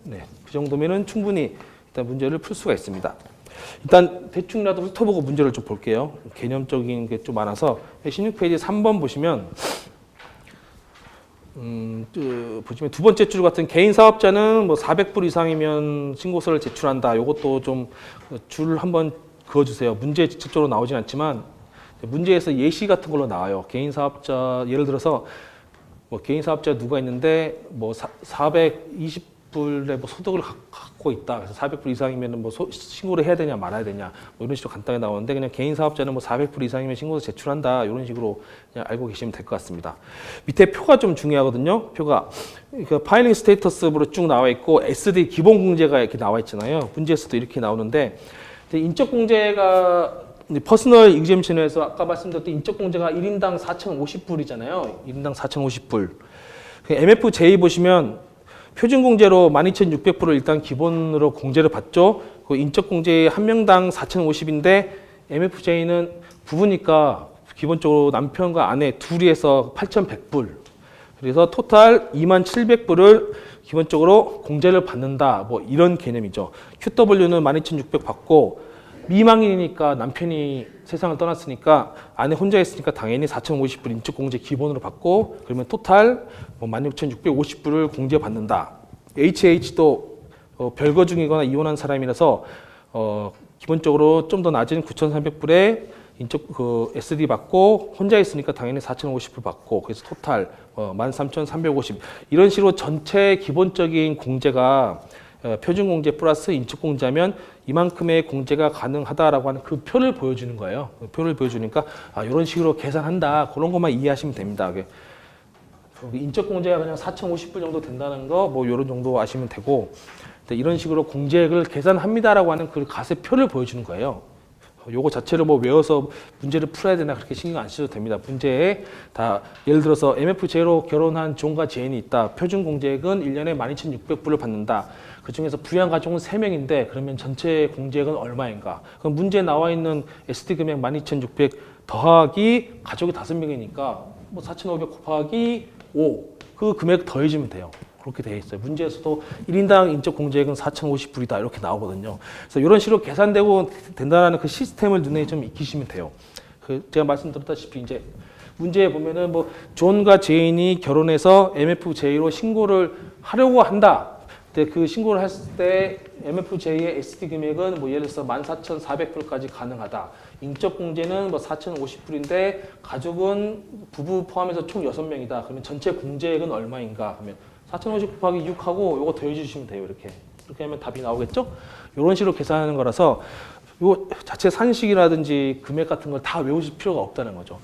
정도면은 충분히 일단 문제를 풀 수가 있습니다. 일단 대충이라도 훑어보고 문제를 좀 볼게요. 개념적인 게 좀 많아서 16페이지 3번 보시면 보시면 두 번째 줄 같은 개인 사업자는 뭐 400불 이상이면 신고서를 제출한다. 이것도 좀 줄 한번 그어주세요. 문제에 직접적으로 나오진 않지만 문제에서 예시 같은 걸로 나와요. 개인 사업자 예를 들어서 뭐 개인 사업자 누가 있는데 뭐 420불의 뭐 소득을 갖고 있다. 그래서 400불 이상이면 뭐 신고를 해야 되냐 말아야 되냐 뭐 이런 식으로 간단하게 나오는데 그냥 개인 사업자는 뭐 400불 이상이면 신고서 제출한다. 이런 식으로 그냥 알고 계시면 될 것 같습니다. 밑에 표가 좀 중요하거든요. 표가 그 파일링 스테이터스로 쭉 나와 있고 SD 기본 공제가 이렇게 나와 있잖아요. 문제에서도 이렇게 나오는데 인적 공제가 퍼스널 이그젬션에서 아까 말씀드렸던 인적 공제가 1인당 4,050불이잖아요. 1인당 4,050불. MFJ 보시면 표준 공제로 12,600불을 일단 기본으로 공제를 받죠. 그 인적 공제 한 명당 4,050인데 MFJ는 부부니까 기본적으로 남편과 아내 둘이 해서 8,100불. 그래서 토탈 27,700불을 기본적으로 공제를 받는다. 뭐 이런 개념이죠. QW는 12,600 받고 미망인이니까 남편이 세상을 떠났으니까 아내 혼자 있으니까 당연히 4,050불 인적공제 기본으로 받고 그러면 토탈 뭐 16,650불을 공제받는다. HH도 별거 중이거나 이혼한 사람이라서 기본적으로 좀 더 낮은 9,300불에 인적 SD 받고 혼자 있으니까 당연히 4,050불 받고 그래서 토탈 13,350 이런 식으로 전체 기본적인 공제가 표준 공제 플러스 인적 공제하면 이만큼의 공제가 가능하다라고 하는 그 표를 보여주는 거예요. 그 표를 보여주니까 이런 식으로 계산한다. 그런 것만 이해하시면 됩니다. 인적 공제가 그냥 4,050불 정도 된다는 거 뭐 이런 정도 아시면 되고 이런 식으로 공제액을 계산합니다라고 하는 그 가세표를 보여주는 거예요. 요거 자체를 뭐 외워서 문제를 풀어야 되나 그렇게 신경 안 쓰셔도 됩니다. 문제에 다 예를 들어서 MFJ로 결혼한 존과 제인이 있다. 표준 공제액은 1년에 12,600불을 받는다. 그중에서 부양 가족은 3명인데 그러면 전체 공제액은 얼마인가? 그럼 문제에 나와 있는 SD 금액 12,600 더하기 가족이 5명이니까 뭐 4,500 곱하기 5 그 금액 더해주면 돼요. 그렇게 되어 있어요. 문제에서도 1인당 인적 공제액은 4,050불이다 이렇게 나오거든요. 그래서 이런 식으로 계산되고 된다는 그 시스템을 눈에 좀 익히시면 돼요. 제가 말씀드렸다시피 이제 문제에 보면은 뭐 존과 제인이 결혼해서 MFJ로 신고를 하려고 한다. 근데 그 신고를 했을 때 MFJ의 SD 금액은 뭐 예를 들어서 14,400불까지 가능하다. 인적 공제는 뭐 4,050불인데 가족은 부부 포함해서 총 6명이다. 그러면 전체 공제액은 얼마인가? 하면 4,050 곱하기 6하고 이거 더해주시면 돼요. 이렇게 하면 답이 나오겠죠? 이런 식으로 계산하는 거라서 요 자체 산식이라든지 금액 같은 걸 다 외우실 필요가 없다는 거죠.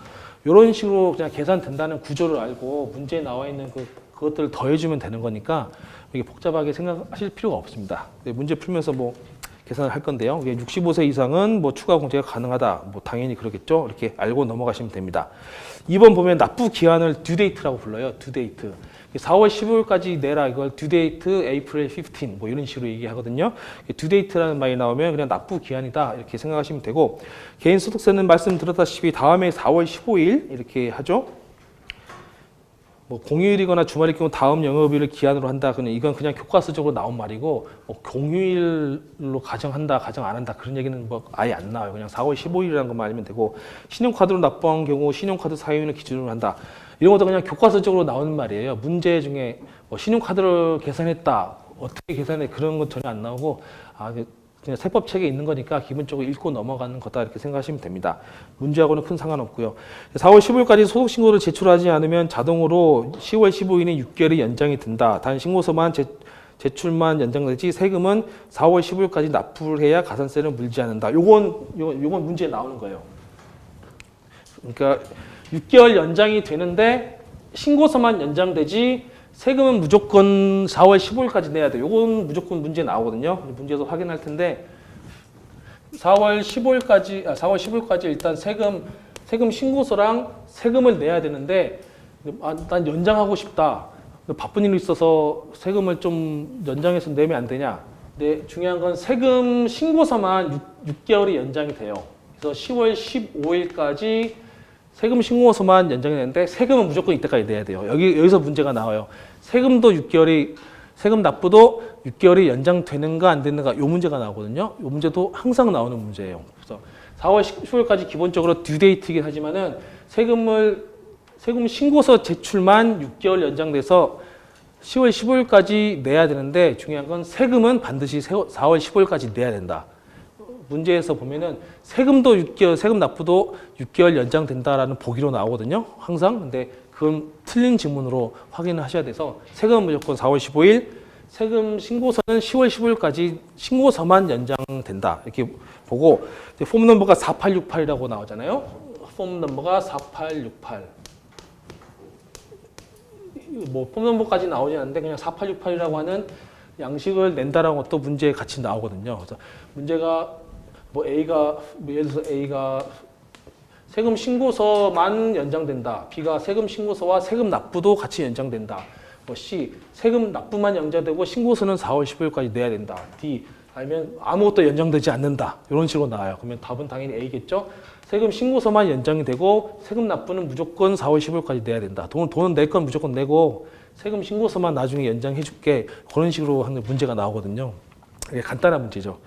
이런 식으로 그냥 계산된다는 구조를 알고 문제에 나와 있는 그것들을 더해주면 되는 거니까 이게 복잡하게 생각하실 필요가 없습니다. 문제 풀면서 뭐 계산을 할 건데요. 65세 이상은 뭐 추가 공제가 가능하다. 뭐 당연히 그러겠죠. 이렇게 알고 넘어가시면 됩니다. 2번 보면 납부 기한을 듀데이트라고 불러요. 듀데이트. 4월 15일까지 내라 이걸 듀데이트 April 15 뭐 이런 식으로 얘기하거든요. 듀데이트라는 말이 나오면 그냥 납부 기한이다 이렇게 생각하시면 되고 개인 소득세는 말씀드렸다시피 다음에 4월 15일 이렇게 하죠. 뭐 공휴일이거나 주말일 경우 다음 영업일을 기한으로 한다. 그냥 이건 그냥 교과서적으로 나온 말이고 뭐 공휴일로 가정한다, 가정 안 한다 그런 얘기는 뭐 아예 안 나와요. 그냥 4월 15일이라는 것만 알면 되고 신용카드로 납부한 경우 신용카드 사용일을 기준으로 한다. 이런 것도 그냥 교과서적으로 나오는 말이에요. 문제 중에 뭐 신용카드를 계산했다, 어떻게 계산해 그런 건 전혀 안 나오고 그냥 세법책에 있는 거니까 기본적으로 읽고 넘어가는 거다 이렇게 생각하시면 됩니다. 문제하고는 큰 상관없고요. 4월 15일까지 소득신고를 제출하지 않으면 자동으로 10월 15일이 6개월이 연장이 된다. 단 신고서만 제출만 연장되지 세금은 4월 15일까지 납부를 해야 가산세를 물지 않는다. 요건 문제에 나오는 거예요. 그러니까 6개월 연장이 되는데 신고서만 연장되지 세금은 무조건 4월 15일까지 내야 돼요. 요건 무조건 문제 나오거든요. 문제에서 확인할 텐데 4월 15일까지 일단 세금 신고서랑 세금을 내야 되는데 난 연장하고 싶다. 바쁜 일이 있어서 세금을 좀 연장해서 내면 안 되냐? 근데 중요한 건 세금 신고서만 6개월이 연장이 돼요. 그래서 10월 15일까지 세금 신고서만 연장이 되는데 세금은 무조건 이때까지 내야 돼요. 여기서 문제가 나와요. 세금 납부도 6개월이 연장되는가 안 되는가 이 문제가 나오거든요. 이 문제도 항상 나오는 문제예요. 그래서 4월 15일까지 기본적으로 듀데이트이긴 하지만은 세금 신고서 제출만 6개월 연장돼서 10월 15일까지 내야 되는데 중요한 건 세금은 반드시 4월 15일까지 내야 된다. 문제에서 보면은 세금 납부도 6개월 연장된다라는 보기로 나오거든요. 항상. 근데 그건 틀린 지문으로 확인을 하셔야 돼서 세금은 무조건 4월 15일, 세금 신고서는 10월 15일까지 신고서만 연장된다. 이렇게 보고 폼 넘버가 4868이라고 나오잖아요. 폼 넘버가 4868. 폼 넘버까지 나오지 않는데 그냥 4868이라고 하는 양식을 낸다라는 것도 문제에 같이 나오거든요. 그래서 문제가 예를 들어서 A가 세금 신고서만 연장된다. B가 세금 신고서와 세금 납부도 같이 연장된다. C 세금 납부만 연장되고 신고서는 4월 15일까지 내야 된다. D 아니면 아무것도 연장되지 않는다. 이런 식으로 나와요. 그러면 답은 당연히 A겠죠. 세금 신고서만 연장이 되고 세금 납부는 무조건 4월 15일까지 내야 된다. 돈은 낼 건 무조건 내고 세금 신고서만 나중에 연장해 줄게. 그런 식으로 하는 문제가 나오거든요. 이게 간단한 문제죠.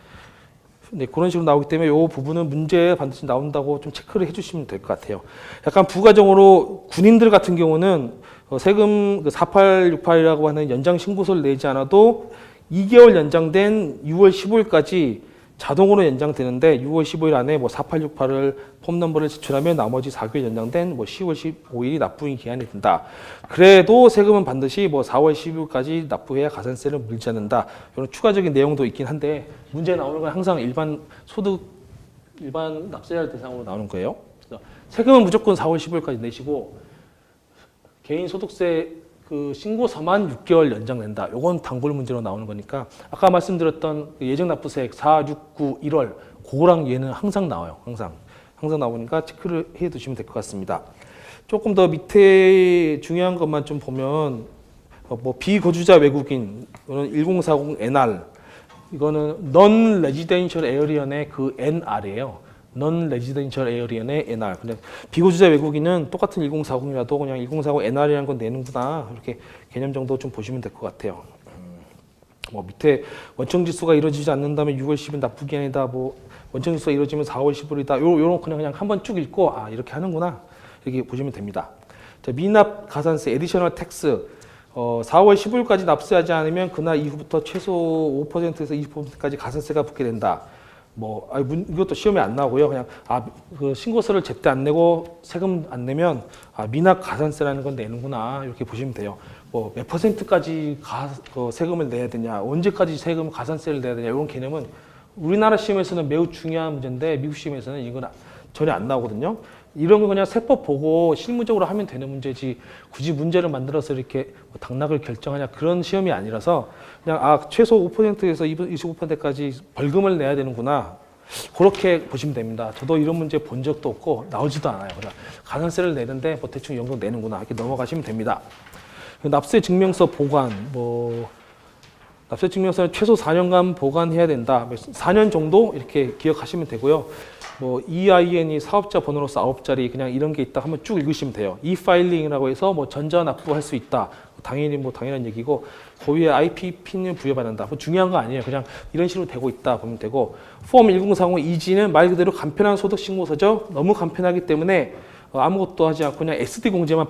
네, 그런 식으로 나오기 때문에 이 부분은 문제에 반드시 나온다고 좀 체크를 해주시면 될 것 같아요. 약간 부가적으로 군인들 같은 경우는 세금 4868이라고 하는 연장 신고서를 내지 않아도 2개월 연장된 6월 15일까지 자동으로 연장되는데 6월 15일 안에 4868을 폼 넘버를 제출하면 나머지 4개월 연장된 10월 15일이 납부인 기한이 된다. 그래도 세금은 반드시 4월 15일까지 납부해야 가산세를 물지 않는다. 이런 추가적인 내용도 있긴 한데 문제 나오는 건 항상 일반 납세자 대상으로 나오는 거예요. 그래서 세금은 무조건 4월 15일까지 내시고 개인 소득세 신고서만 6개월 연장된다. 이건 단골 문제로 나오는 거니까 아까 말씀드렸던 예정납부세액 4, 6, 9, 1월 그거랑 얘는 항상 나와요. 항상 나오니까 체크를 해 두시면 될 것 같습니다. 조금 더 밑에 중요한 것만 좀 보면 비거주자 외국인 이거는 1040 NR 이거는 Non-Residential Alien의 그 NR이에요. Non-Residential Alien의 NR. 그냥 비거주자 외국인은 똑같은 1040이라도 그냥 1040 NR이라는 건 내는구나. 이렇게 개념 정도 좀 보시면 될 것 같아요. 밑에 원청지수가 이루어지지 않는다면 6월 10일 납부 기한이다. 원청지수가 이루어지면 4월 15일이다. 요런 그냥 한번 쭉 읽고 이렇게 하는구나. 이렇게 보시면 됩니다. 자, 미납 가산세, 에디셔널 텍스. 4월 15일까지 납세하지 않으면 그날 이후부터 최소 5%에서 20%까지 가산세가 붙게 된다. 이것도 시험에 안 나오고요. 그냥 그 신고서를 제때 안 내고 세금 안 내면 미납 가산세라는 건 내는구나 이렇게 보시면 돼요. 몇 %까지 세금을 내야 되냐, 언제까지 세금 가산세를 내야 되냐 이런 개념은 우리나라 시험에서는 매우 중요한 문제인데 미국 시험에서는 이건 전혀 안 나오거든요. 이런 거 그냥 세법 보고 실무적으로 하면 되는 문제지 굳이 문제를 만들어서 이렇게 당락을 결정하냐 그런 시험이 아니라서 그냥 최소 5%에서 25%까지 벌금을 내야 되는구나 그렇게 보시면 됩니다. 저도 이런 문제 본 적도 없고 나오지도 않아요. 그냥 가산세를 내는데 대충 이 정도 내는구나 이렇게 넘어가시면 됩니다. 납세 증명서 보관 납세 증명서는 최소 4년간 보관해야 된다. 4년 정도 이렇게 기억하시면 되고요. EIN이 사업자 번호로 9자리 그냥 이런 게 있다 하면 쭉 읽으시면 돼요. E-파일링이라고 해서 전자 납부할 수 있다. 당연히 당연한 얘기고 그 위에 IP핀을 부여받는다. 중요한 거 아니에요. 그냥 이런 식으로 되고 있다 보면 되고 폼 1040 이지는 말 그대로 간편한 소득 신고서죠. 너무 간편하기 때문에 아무것도 하지 않고 그냥 SD 공제만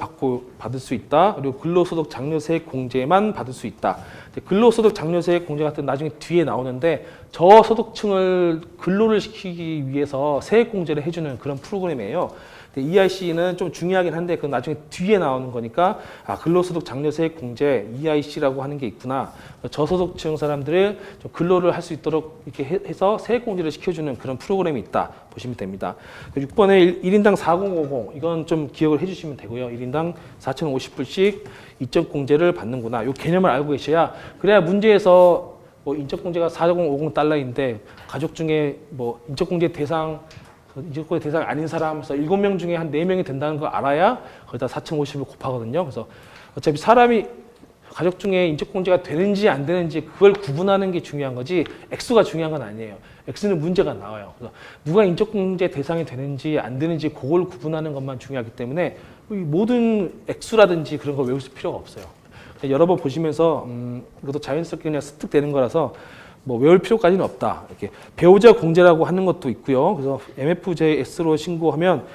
받을 수 있다. 그리고 근로소득 장려세액 공제만 받을 수 있다. 근로소득 장려세액 공제 같은 나중에 뒤에 나오는데 저소득층을 근로를 시키기 위해서 세액 공제를 해주는 그런 프로그램이에요. 근데 EIC는 좀 중요하긴 한데 그건 나중에 뒤에 나오는 거니까 근로소득 장려세액 공제 EIC라고 하는 게 있구나. 저소득층 사람들을 좀 근로를 할 수 있도록 이렇게 해서 세액 공제를 시켜주는 그런 프로그램이 있다 보시면 됩니다. 6번에 1인당 4050 이건 좀 기억을 해주시면 되고요. 1인당 4,050불씩 인적 공제를 받는구나. 이 개념을 알고 계셔야 그래야 문제에서 뭐 인적공제가 4,050달러인데 가족 중에 뭐 인적공제 대상 아닌 사람에서 7명 중에 한 4명이 된다는 걸 알아야 거기다 4,050을 곱하거든요. 그래서 어차피 사람이 가족 중에 인적공제가 되는지 안 되는지 그걸 구분하는 게 중요한 거지 액수가 중요한 건 아니에요. 액수는 문제가 나와요. 그래서 누가 인적공제 대상이 되는지 안 되는지 그걸 구분하는 것만 중요하기 때문에 모든 액수라든지 그런 걸 외울 필요가 없어요. 여러 번 보시면서 이것도 자연스럽게 그냥 습득되는 거라서 뭐 외울 필요까지는 없다. 이렇게 배우자 공제라고 하는 것도 있고요. 그래서 MFJS로 신고하면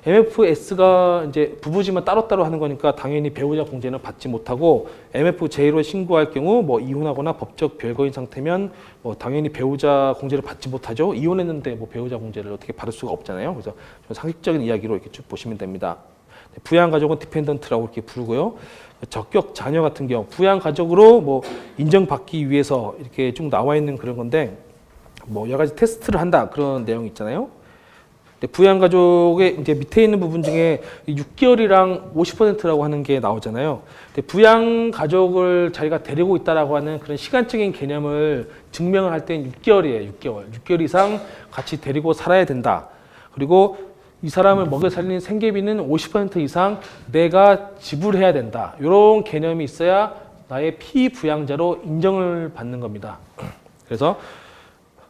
MFS가 이제 부부지만 따로따로 하는 거니까 당연히 배우자 공제는 받지 못하고 MFJ로 신고할 경우 뭐 이혼하거나 법적 별거인 상태면 뭐 당연히 배우자 공제를 받지 못하죠. 이혼했는데 뭐 배우자 공제를 어떻게 받을 수가 없잖아요. 그래서 상식적인 이야기로 이렇게 쭉 보시면 됩니다. 부양가족은 디펜던트라고 이렇게 부르고요. 적격 자녀 같은 경우 부양가족으로 뭐 인정받기 위해서 이렇게 쭉 나와 있는 그런 건데 뭐 여러 가지 테스트를 한다 그런 내용 있잖아요. 부양가족의 이제 밑에 있는 부분 중에 6개월이랑 50%라고 하는 게 나오잖아요. 부양가족을 자기가 데리고 있다라고 하는 그런 시간적인 개념을 증명을 할 때는 6개월이에요. 6개월. 6개월 이상 같이 데리고 살아야 된다. 그리고 이 사람을 먹여 살리는 생계비는 50% 이상 내가 지불해야 된다. 이런 개념이 있어야 나의 피부양자로 인정을 받는 겁니다. 그래서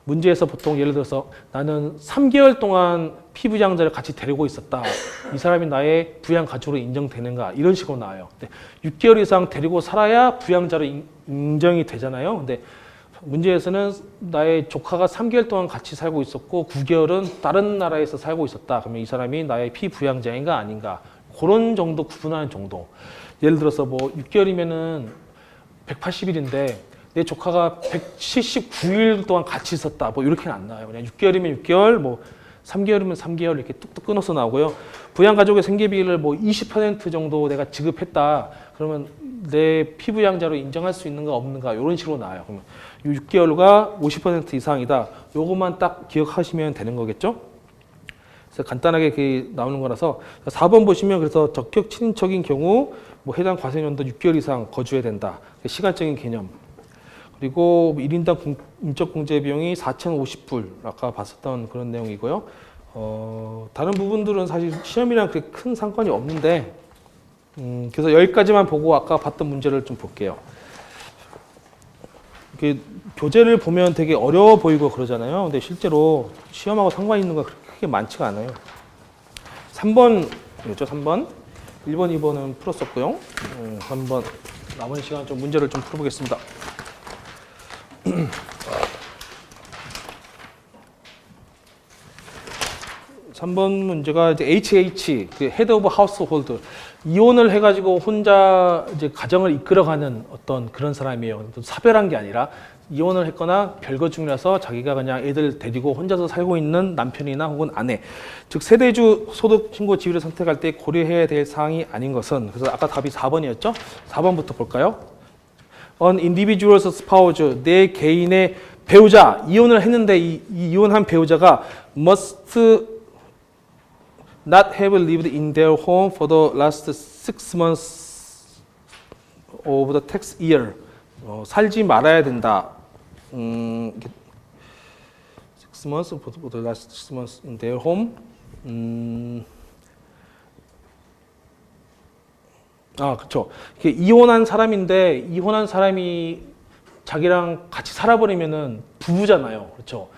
문제에서 보통 예를 들어서 나는 3개월 동안 피부양자를 같이 데리고 있었다. 이 사람이 나의 부양가족으로 인정되는가? 이런 식으로 나와요. 근데 6개월 이상 데리고 살아야 부양자로 인정이 되잖아요. 근데 문제에서는 나의 조카가 3개월 동안 같이 살고 있었고 9개월은 다른 나라에서 살고 있었다. 그러면 이 사람이 나의 피부양자인가 아닌가? 그런 정도 구분하는 정도. 예를 들어서 뭐 6개월이면은 180일인데 내 조카가 179일 동안 같이 있었다. 뭐 이렇게는 안 나와요. 그냥 6개월이면 6개월, 뭐 3개월이면 3개월 이렇게 뚝뚝 끊어서 나오고요. 부양가족의 생계비를 뭐 20% 정도 내가 지급했다. 그러면 내 피부양자로 인정할 수 있는가 없는가 이런 식으로 나와요. 그러면 6개월과 50% 이상이다. 요것만 딱 기억하시면 되는 거겠죠? 그래서 간단하게 그 나오는 거라서 4번 보시면 그래서 적격 친인척인 경우 뭐 해당 과세년도 6개월 이상 거주해야 된다. 시간적인 개념. 그리고 1인당 인적공제 비용이 4,050불 아까 봤었던 그런 내용이고요. 다른 부분들은 사실 시험이랑 그렇게 큰 상관이 없는데 그래서 여기까지만 보고 아까 봤던 문제를 좀 볼게요. 교재를 보면 되게 어려워 보이고 그러잖아요. 근데 실제로 시험하고 상관 있는 거 그렇게 많지가 않아요. 3번이었죠, 3번. 1번, 2번은 풀었었고요. 3번 남은 시간 좀 문제를 좀 풀어보겠습니다. 3번 문제가 이제 HH, 그 헤드 오브 하우스홀드. 이혼을 해가지고 혼자 이제 가정을 이끌어가는 어떤 그런 사람이에요. 사별한 게 아니라 이혼을 했거나 별거 중이라서 자기가 그냥 애들 데리고 혼자서 살고 있는 남편이나 혹은 아내. 즉, 세대주 소득 신고 지위를 선택할 때 고려해야 될 사항이 아닌 것은. 그래서 아까 답이 4번이었죠? 4번부터 볼까요? An individual's spouse, 내 개인의 배우자, 이혼을 했는데 이 이혼한 배우자가 must not have lived in their home for the last 6 months of the tax year. 살지 말아야 된다. 6 months for the last 6 months in their home. 그렇죠. 이혼한 사람인데 이혼한 사람이 자기랑 같이 살아버리면은 부부잖아요. 그렇죠.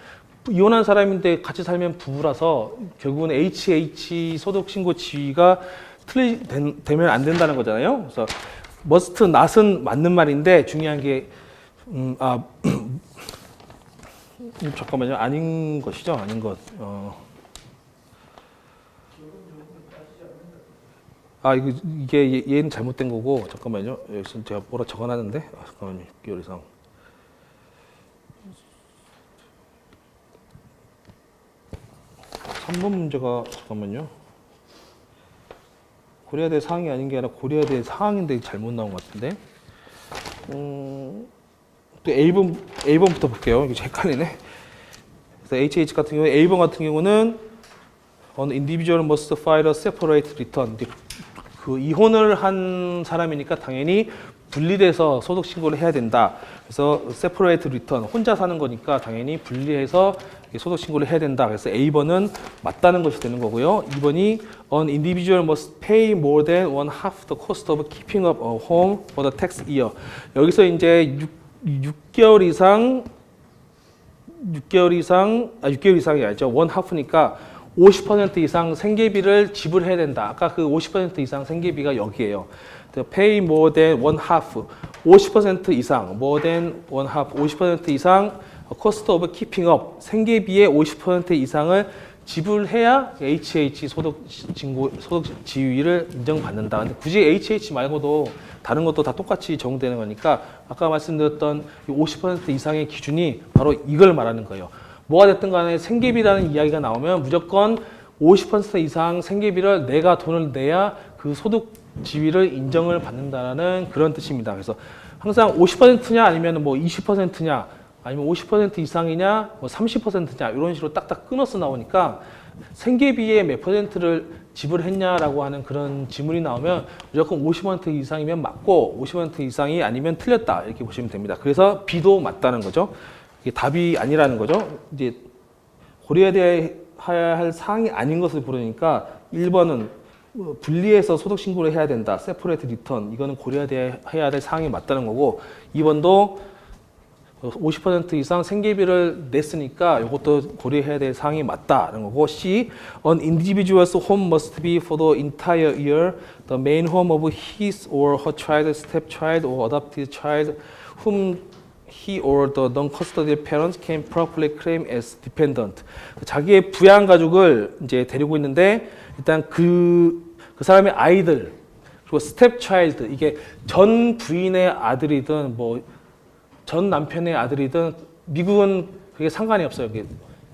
이혼한 사람인데 같이 살면 부부라서 결국은 HH 소득 신고 지위가 되면 안 된다는 거잖아요. 그래서 must not은 맞는 말인데 중요한 게 잠깐만요. 아닌 것이죠. 아닌 것. 이게 얘는 잘못된 거고 잠깐만요. 여기서 제가 뭐라 적어놨는데 잠깐만요. 6개월 이상. 3번 문제가 잠깐만요. 고려해야 될 사항이 아닌 게 아니라 고려해야 될 사항인데 잘못 나온 것 같은데. 또 A번부터 볼게요. 이게 헷갈리네. 그래서 HH 같은 경우에 A번 같은 경우는 An individual must file a separate return. 그 이혼을 한 사람이니까 당연히 분리돼서 소득 신고를 해야 된다. 그래서 separate return, 혼자 사는 거니까 당연히 분리해서 소득 신고를 해야 된다. 그래서 A번은 맞다는 것이 되는 거고요. 2번이 An individual must pay more than one half the cost of keeping up a home for the tax year. 여기서 이제 6개월 이상이 아니죠. 원 하프니까 50% 이상 생계비를 지불해야 된다. 아까 그 50% 이상 생계비가 여기에요. pay more than one half, 50% 이상, more than one half, 50% 이상 cost of keeping up, 생계비의 50% 이상을 지불해야 HH 소득 지위를 인정받는다. 근데 굳이 HH 말고도 다른 것도 다 똑같이 적용되는 거니까 아까 말씀드렸던 50% 이상의 기준이 바로 이걸 말하는 거예요. 뭐가 됐든 간에 생계비라는 이야기가 나오면 무조건 50% 이상 생계비를 내가 돈을 내야 그 소득 지위를 인정을 받는다는 그런 뜻입니다. 그래서 항상 50%냐 아니면 뭐 20%냐 아니면 50% 이상이냐 뭐 30%냐 이런 식으로 딱딱 끊어서 나오니까 생계비의 몇 퍼센트를 지불했냐라고 하는 그런 지문이 나오면 무조건 50% 이상이면 맞고 50% 이상이 아니면 틀렸다 이렇게 보시면 됩니다. 그래서 B도 맞다는 거죠. 이게 답이 아니라는 거죠. 이제 고려해야 할 사항이 아닌 것을 고르니까 1번은 분리해서 소득 신고를 해야 된다. 세퍼레이트 리턴 이거는 고려해야 될 사항이 맞다는 거고 2번도 50% 이상 생계비를 냈으니까 이것도 고려해야 될 사항이 맞다는 거고 C. An individual's home must be for the entire year the main home of his or her child, stepchild or adopted child whom he or the non-custodial parents can properly claim as dependent. 자기의 부양 가족을 이제 데리고 있는데 일단 그 사람의 아이들 그리고 stepchild 이게 전 부인의 아들이든 뭐 전 남편의 아들이든 미국은 그게 상관이 없어요.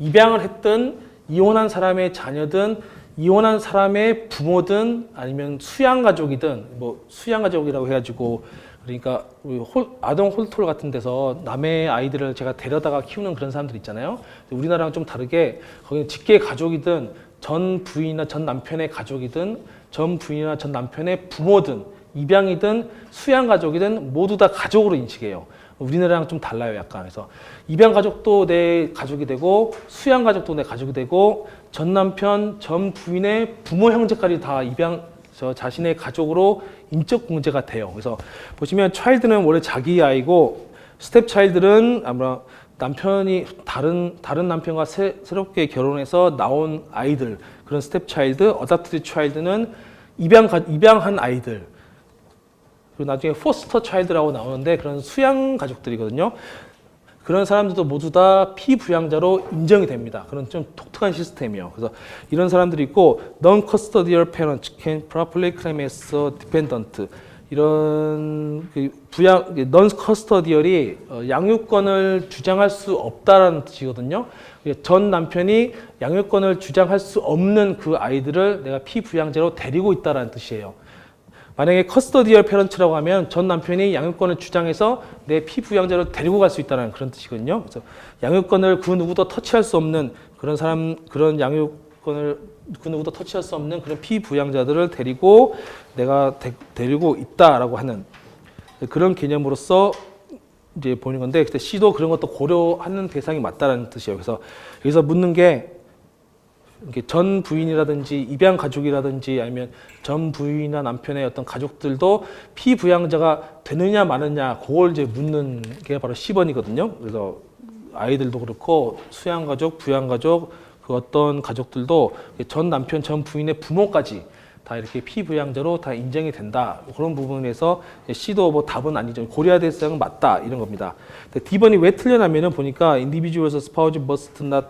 입양을 했든 이혼한 사람의 자녀든 이혼한 사람의 부모든 아니면 수양가족이든 뭐 수양가족이라고 해가지고 그러니까 아동 홀톨 같은 데서 남의 아이들을 제가 데려다가 키우는 그런 사람들 있잖아요. 우리나라랑 좀 다르게 거기는 직계 가족이든 전 부인이나 전 남편의 가족이든 전 부인이나 전 남편의 부모든 입양이든 수양가족이든 모두 다 가족으로 인식해요. 우리나라랑 좀 달라요, 약간. 그래서 입양 가족도 내 가족이 되고 수양 가족도 내 가족이 되고 전 남편, 전 부인의 부모 형제까지 다 자신의 가족으로 인적 공제가 돼요. 그래서 보시면 차일드는 원래 자기 아이고 스텝 차일드는 아마 남편이 다른 남편과 새롭게 결혼해서 나온 아이들 그런 스텝 차일드, 어답티드 차일드는 입양한 아이들. 그리고 나중에 포스터 차일드라고 나오는데 그런 수양 가족들이거든요. 그런 사람들도 모두 다 피부양자로 인정이 됩니다. 그런 좀 독특한 시스템이에요. 그래서 이런 사람들이 있고 non-custodial parents can properly claim as a dependent. 이런 non-custodial이 양육권을 주장할 수 없다라는 뜻이거든요. 전 남편이 양육권을 주장할 수 없는 그 아이들을 내가 피부양자로 데리고 있다라는 뜻이에요. 만약에 커스터디얼 페런츠라고 하면 전 남편이 양육권을 주장해서 내 피부양자로 데리고 갈 수 있다는 그런 뜻이거든요. 그래서 양육권을 그 누구도 터치할 수 없는 그런 양육권을 그 누구도 터치할 수 없는 그런 피부양자들을 데리고 내가 데리고 있다라고 하는 그런 개념으로서 이제 보는 건데, 그때 C도 그런 것도 고려하는 대상이 맞다라는 뜻이에요. 그래서 여기서 묻는 게 전 부인이라든지 입양 가족이라든지 아니면 전 부인이나 남편의 어떤 가족들도 피부양자가 되느냐 마느냐 그걸 이제 묻는 게 바로 C번이거든요. 그래서 아이들도 그렇고 수양 가족, 부양 가족 그 어떤 가족들도 전 남편, 전 부인의 부모까지 다 이렇게 피부양자로 다 인정이 된다. 그런 부분에서 C도 뭐 답은 아니죠. 고려해야 될 사항은 맞다 이런 겁니다. D번이 왜 틀려나면은 보니까 individuals spouse must not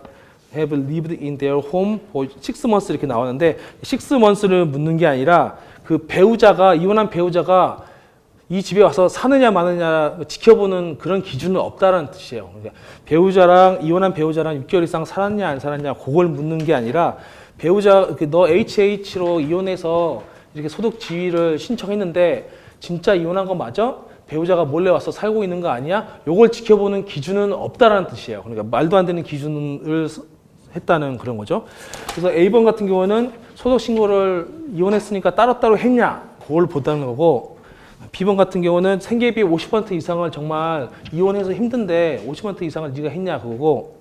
have lived in their home for 6 months 이렇게 나오는데 6 months를 묻는 게 아니라 그 배우자가 이혼한 배우자가 이 집에 와서 사느냐 마느냐 지켜보는 그런 기준은 없다는 뜻이에요. 그러니까 이혼한 배우자랑 6개월 이상 살았냐 안 살았냐 그걸 묻는 게 아니라 배우자 너 HH로 이혼해서 이렇게 소득 지위를 신청했는데 진짜 이혼한 거 맞아? 배우자가 몰래 와서 살고 있는 거 아니야? 요걸 지켜보는 기준은 없다라는 뜻이에요. 그러니까 말도 안 되는 기준을 했다는 그런 거죠. 그래서 A번 같은 경우는 소득 신고를 이혼했으니까 따로따로 했냐? 그걸 보다는 거고, B번 같은 경우는 생계비 50% 이상을 정말 이혼해서 힘든데 50% 이상을 네가 했냐? 그거고,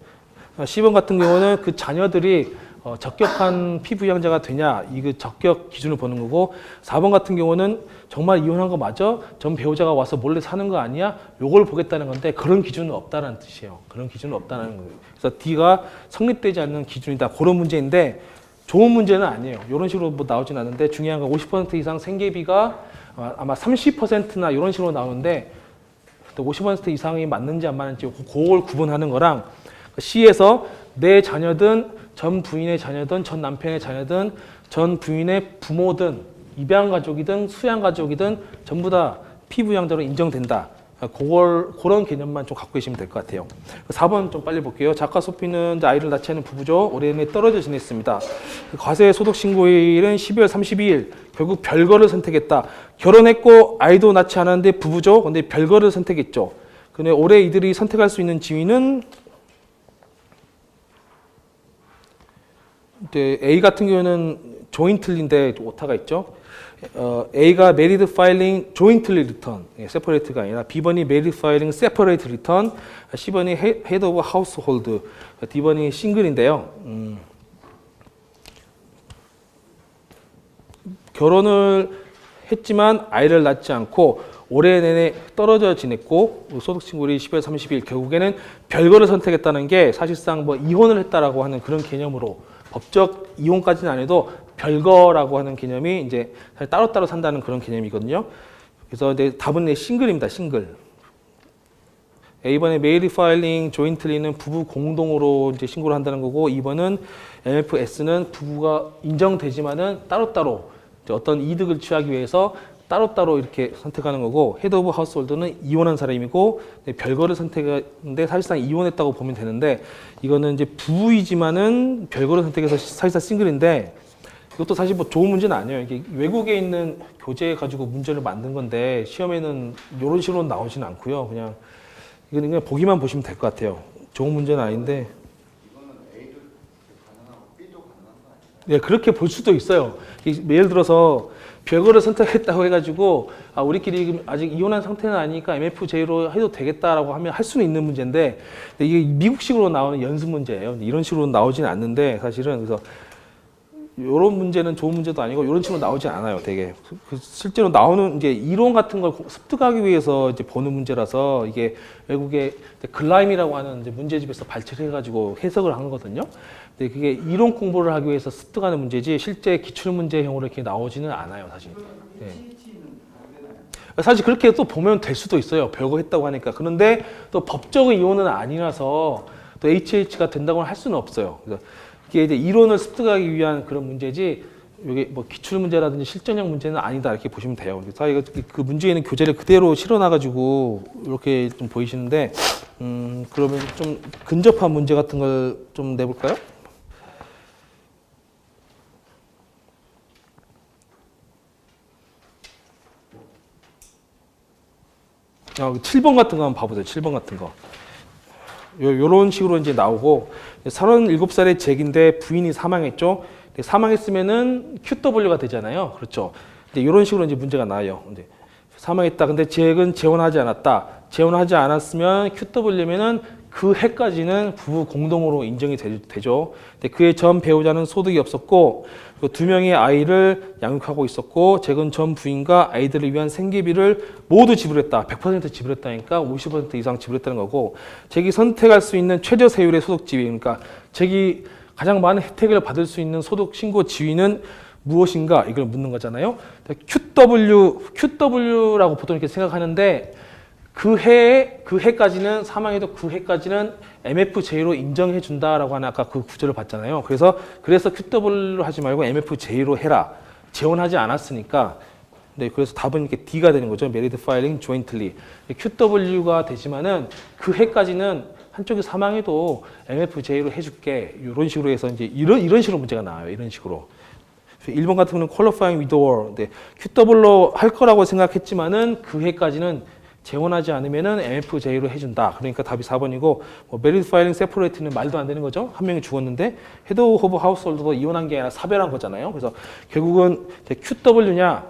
C번 같은 경우는 그 자녀들이 적격한 피부양자가 되냐, 이 적격 기준을 보는 거고, 4번 같은 경우는 정말 이혼한 거 맞아? 전 배우자가 와서 몰래 사는 거 아니야? 요걸 보겠다는 건데 그런 기준은 없다는 뜻이에요. 그런 기준은 없다는 거예요. 그래서 D가 성립되지 않는 기준이다. 그런 문제인데 좋은 문제는 아니에요. 이런 식으로 뭐 나오진 않는데 중요한 건 50% 이상 생계비가 아마 30%나 이런 식으로 나오는데 50% 이상이 맞는지 안 맞는지 그걸 구분하는 거랑 C에서 내 자녀든 전 부인의 자녀든 전 남편의 자녀든 전 부인의 부모든 입양 가족이든 수양 가족이든 전부 다 피부양자로 인정된다. 그런 개념만 좀 갖고 계시면 될 것 같아요. 4번 좀 빨리 볼게요. 작가 소피는 이제 아이를 낳지 않은 부부죠. 올해 내내 떨어져 지냈습니다. 과세 소득 신고일은 12월 32일. 결국 별거를 선택했다. 결혼했고 아이도 낳지 않았는데 부부죠. 근데 별거를 선택했죠. 근데 올해 이들이 선택할 수 있는 지위는 이제 A 같은 경우는 조인틀리인데 오타가 있죠. A가 married filing jointly return, separate가 아니라 B번이 married filing separate return, C번이 head of household, D번이 single인데요. 결혼을 했지만 아이를 낳지 않고 올해 내내 떨어져 지냈고 소득신고일이 12월 30일 결국에는 별거를 선택했다는 게 사실상 뭐 이혼을 했다라고 하는 그런 개념으로 법적 이혼까지는 안 해도 별거라고 하는 개념이 이제 따로따로 산다는 그런 개념이거든요. 그래서 이제 답은 싱글입니다. 싱글. A번에 메일 파일링 조인틀리는 부부 공동으로 이제 신고를 한다는 거고, 2번은 MFS는 부부가 인정되지만은 따로따로 어떤 이득을 취하기 위해서 따로따로 이렇게 선택하는 거고, 헤드 오브 하우스홀드는 이혼한 사람이고 별거를 선택했는데 사실상 이혼했다고 보면 되는데, 이거는 이제 부부이지만은 별거를 선택해서 사실상 싱글인데, 이것도 사실 뭐 좋은 문제는 아니에요. 이게 외국에 있는 교재 가지고 문제를 만든 건데 시험에는 이런 식으로 나오지는 않고요. 그냥 이거는 그냥 보기만 보시면 될 것 같아요. 좋은 문제는 아닌데.
이거는 A도 가능하고 B도 가능한 거 아니에요?
네, 그렇게 볼 수도 있어요. 예를 들어서 별거를 선택했다고 해가지고 우리끼리 아직 이혼한 상태는 아니니까 MFJ로 해도 되겠다라고 하면 할 수는 있는 문제인데, 이게 미국식으로 나오는 연습 문제예요. 이런 식으로 나오지는 않는데 사실은 그래서 이런 문제는 좋은 문제도 아니고 이런 식으로 나오지 않아요. 되게 실제로 나오는 이제 이론 같은 걸 습득하기 위해서 이제 보는 문제라서 이게 외국의 글라임이라고 하는 이제 문제집에서 발췌를 해가지고 해석을 한 거거든요. 근데 그게 이론 공부를 하기 위해서 습득하는 문제지 실제 기출 문제형으로 이렇게 나오지는 않아요, 사실. 네. 사실 그렇게 또 보면 될 수도 있어요. 별거 했다고 하니까. 그런데 또 법적인 이혼은 아니라서 또 HH가 된다고 할 수는 없어요. 그래서 이게 이제 이론을 습득하기 위한 그런 문제지, 이게 뭐 기출 문제라든지 실전형 문제는 아니다 이렇게 보시면 돼요. 그래서 그 문제에 있는 교재를 그대로 실어놔가지고 이렇게 좀 보이시는데, 그러면 좀 근접한 문제 같은 걸 좀 내볼까요? 아, 7번 같은 거 한번 봐보세요. 7번 같은 거. 요런 식으로 이제 나오고, 37살의 잭인데 부인이 사망했죠. 사망했으면은 QW가 되잖아요. 그렇죠. 근데 이런 식으로 이제 문제가 나와요. 근데 사망했다. 근데 잭은 재혼하지 않았다. 재혼하지 않았으면 QW면은 그 해까지는 부부 공동으로 인정이 되죠. 근데 그의 전 배우자는 소득이 없었고, 그 2명의 아이를 양육하고 있었고, 잭은 전 부인과 아이들을 위한 생계비를 모두 지불했다. 100% 지불했다니까 50% 이상 지불했다는 거고, 잭이 선택할 수 있는 최저 세율의 소득 지위, 그러니까 잭이 가장 많은 혜택을 받을 수 있는 소득 신고 지위는 무엇인가, 이걸 묻는 거잖아요. QW라고 보통 이렇게 생각하는데, 그 해까지는, 사망해도 그 해까지는 MFJ로 인정해 준다라고 하는 아까 그 구절을 봤잖아요. 그래서 QW로 하지 말고 MFJ로 해라. 재혼하지 않았으니까. 네, 그래서 답은 이렇게 D가 되는 거죠. Married Filing Jointly. QW가 되지만은 그 해까지는 한쪽이 사망해도 MFJ로 해줄게. 이런 식으로 해서 이제 이런 식으로 문제가 나와요. 이런 식으로. 1번 같은 경우는 qualifying with or. 네, QW로 할 거라고 생각했지만은 그 해까지는 재원하지 않으면은 MFJ로 해준다. 그러니까 답이 4번이고, 뭐 married filing separate는 말도 안 되는 거죠. 한 명이 죽었는데 head of household도 이혼한 게 아니라 사별한 거잖아요. 그래서 결국은 QW냐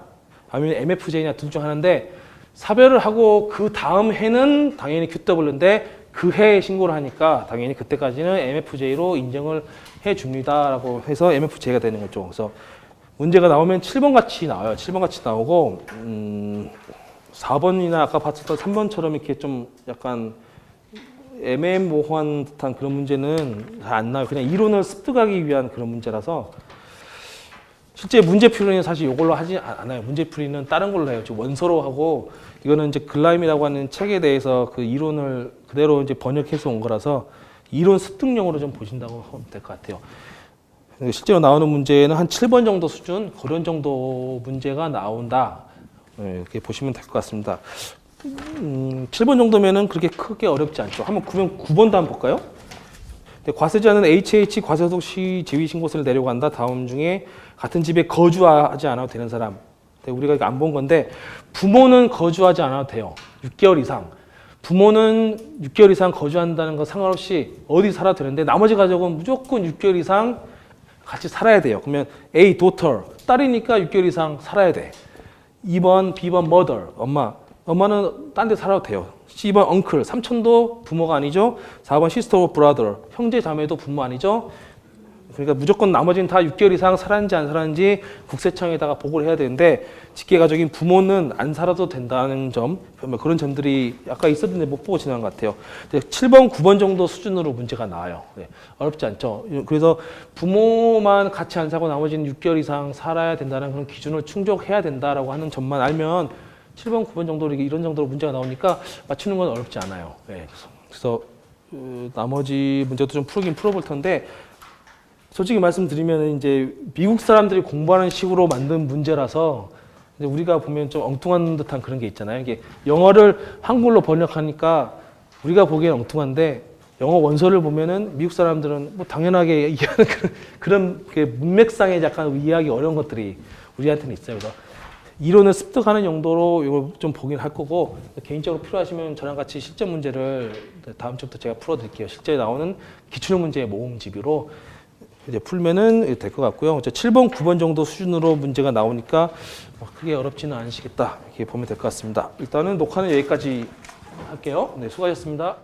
아니면 MFJ냐 둘 중 하나인데 사별을 하고 그 다음 해는 당연히 QW인데 그 해에 신고를 하니까 당연히 그때까지는 MFJ로 인정을 해줍니다라고 해서 MFJ가 되는 거죠. 그래서 문제가 나오면 7번 같이 나와요. 7번 같이 나오고 4번이나 아까 봤었던 3번처럼 이렇게 좀 약간 애매모호한 듯한 그런 문제는 잘 안 나와요. 그냥 이론을 습득하기 위한 그런 문제라서 실제 문제풀이는 사실 이걸로 하지 않아요. 문제풀이는 다른 걸로 해요. 원서로 하고 이거는 이제 글라임이라고 하는 책에 대해서 그 이론을 그대로 이제 번역해서 온 거라서 이론 습득용으로 좀 보신다고 하면 될 것 같아요. 실제로 나오는 문제는 한 7번 정도 수준 그런 정도 문제가 나온다. 네, 이렇게 보시면 될 것 같습니다. 7번 정도면은 그렇게 크게 어렵지 않죠. 한번 9번도 한번 볼까요? 과세자는 HH 과세소득 시 지위신고서를 내려고 한다. 다음 중에 같은 집에 거주하지 않아도 되는 사람. 우리가 이거 안 본 건데 부모는 거주하지 않아도 돼요. 6개월 이상. 부모는 6개월 이상 거주한다는 거 상관없이 어디 살아도 되는데 나머지 가족은 무조건 6개월 이상 같이 살아야 돼요. 그러면 A, daughter, 딸이니까 6개월 이상 살아야 돼. 2번, B번, mother, 엄마. 엄마는 딴 데 살아도 돼요. C번, uncle, 삼촌도 부모가 아니죠. 4번, sister or brother, 형제 자매도 부모 아니죠. 그러니까 무조건 나머지는 다 6개월 이상 살았는지 안 살았는지 국세청에다가 보고를 해야 되는데 직계가족인 부모는 안 살아도 된다는 점, 그런 점들이 아까 있었는데 못 보고 지나간 것 같아요. 7번, 9번 정도 수준으로 문제가 나와요. 네, 어렵지 않죠. 그래서 부모만 같이 안 살고 나머지는 6개월 이상 살아야 된다는 그런 기준을 충족해야 된다라고 하는 점만 알면 7번, 9번 정도로 이런 정도로 문제가 나오니까 맞추는 건 어렵지 않아요. 네, 그래서 나머지 문제도 좀 풀긴 풀어볼 텐데 솔직히 말씀드리면 이제 미국 사람들이 공부하는 식으로 만든 문제라서 이제 우리가 보면 좀 엉뚱한 듯한 그런 게 있잖아요. 이게 영어를 한글로 번역하니까 우리가 보기엔 엉뚱한데 영어 원서를 보면은 미국 사람들은 뭐 당연하게 이해하는 그런 문맥상의 약간 이해하기 어려운 것들이 우리한테는 있어요. 그래서 이론을 습득하는 용도로 이걸 좀 보긴 할 거고 개인적으로 필요하시면 저랑 같이 실전 문제를 다음 주부터 제가 풀어드릴게요. 실제 나오는 기출형 문제의 모음집으로 이제 풀면은 될 것 같고요. 7번, 9번 정도 수준으로 문제가 나오니까 크게 어렵지는 않으시겠다. 이렇게 보면 될 것 같습니다. 일단은 녹화는 여기까지 할게요. 네, 수고하셨습니다.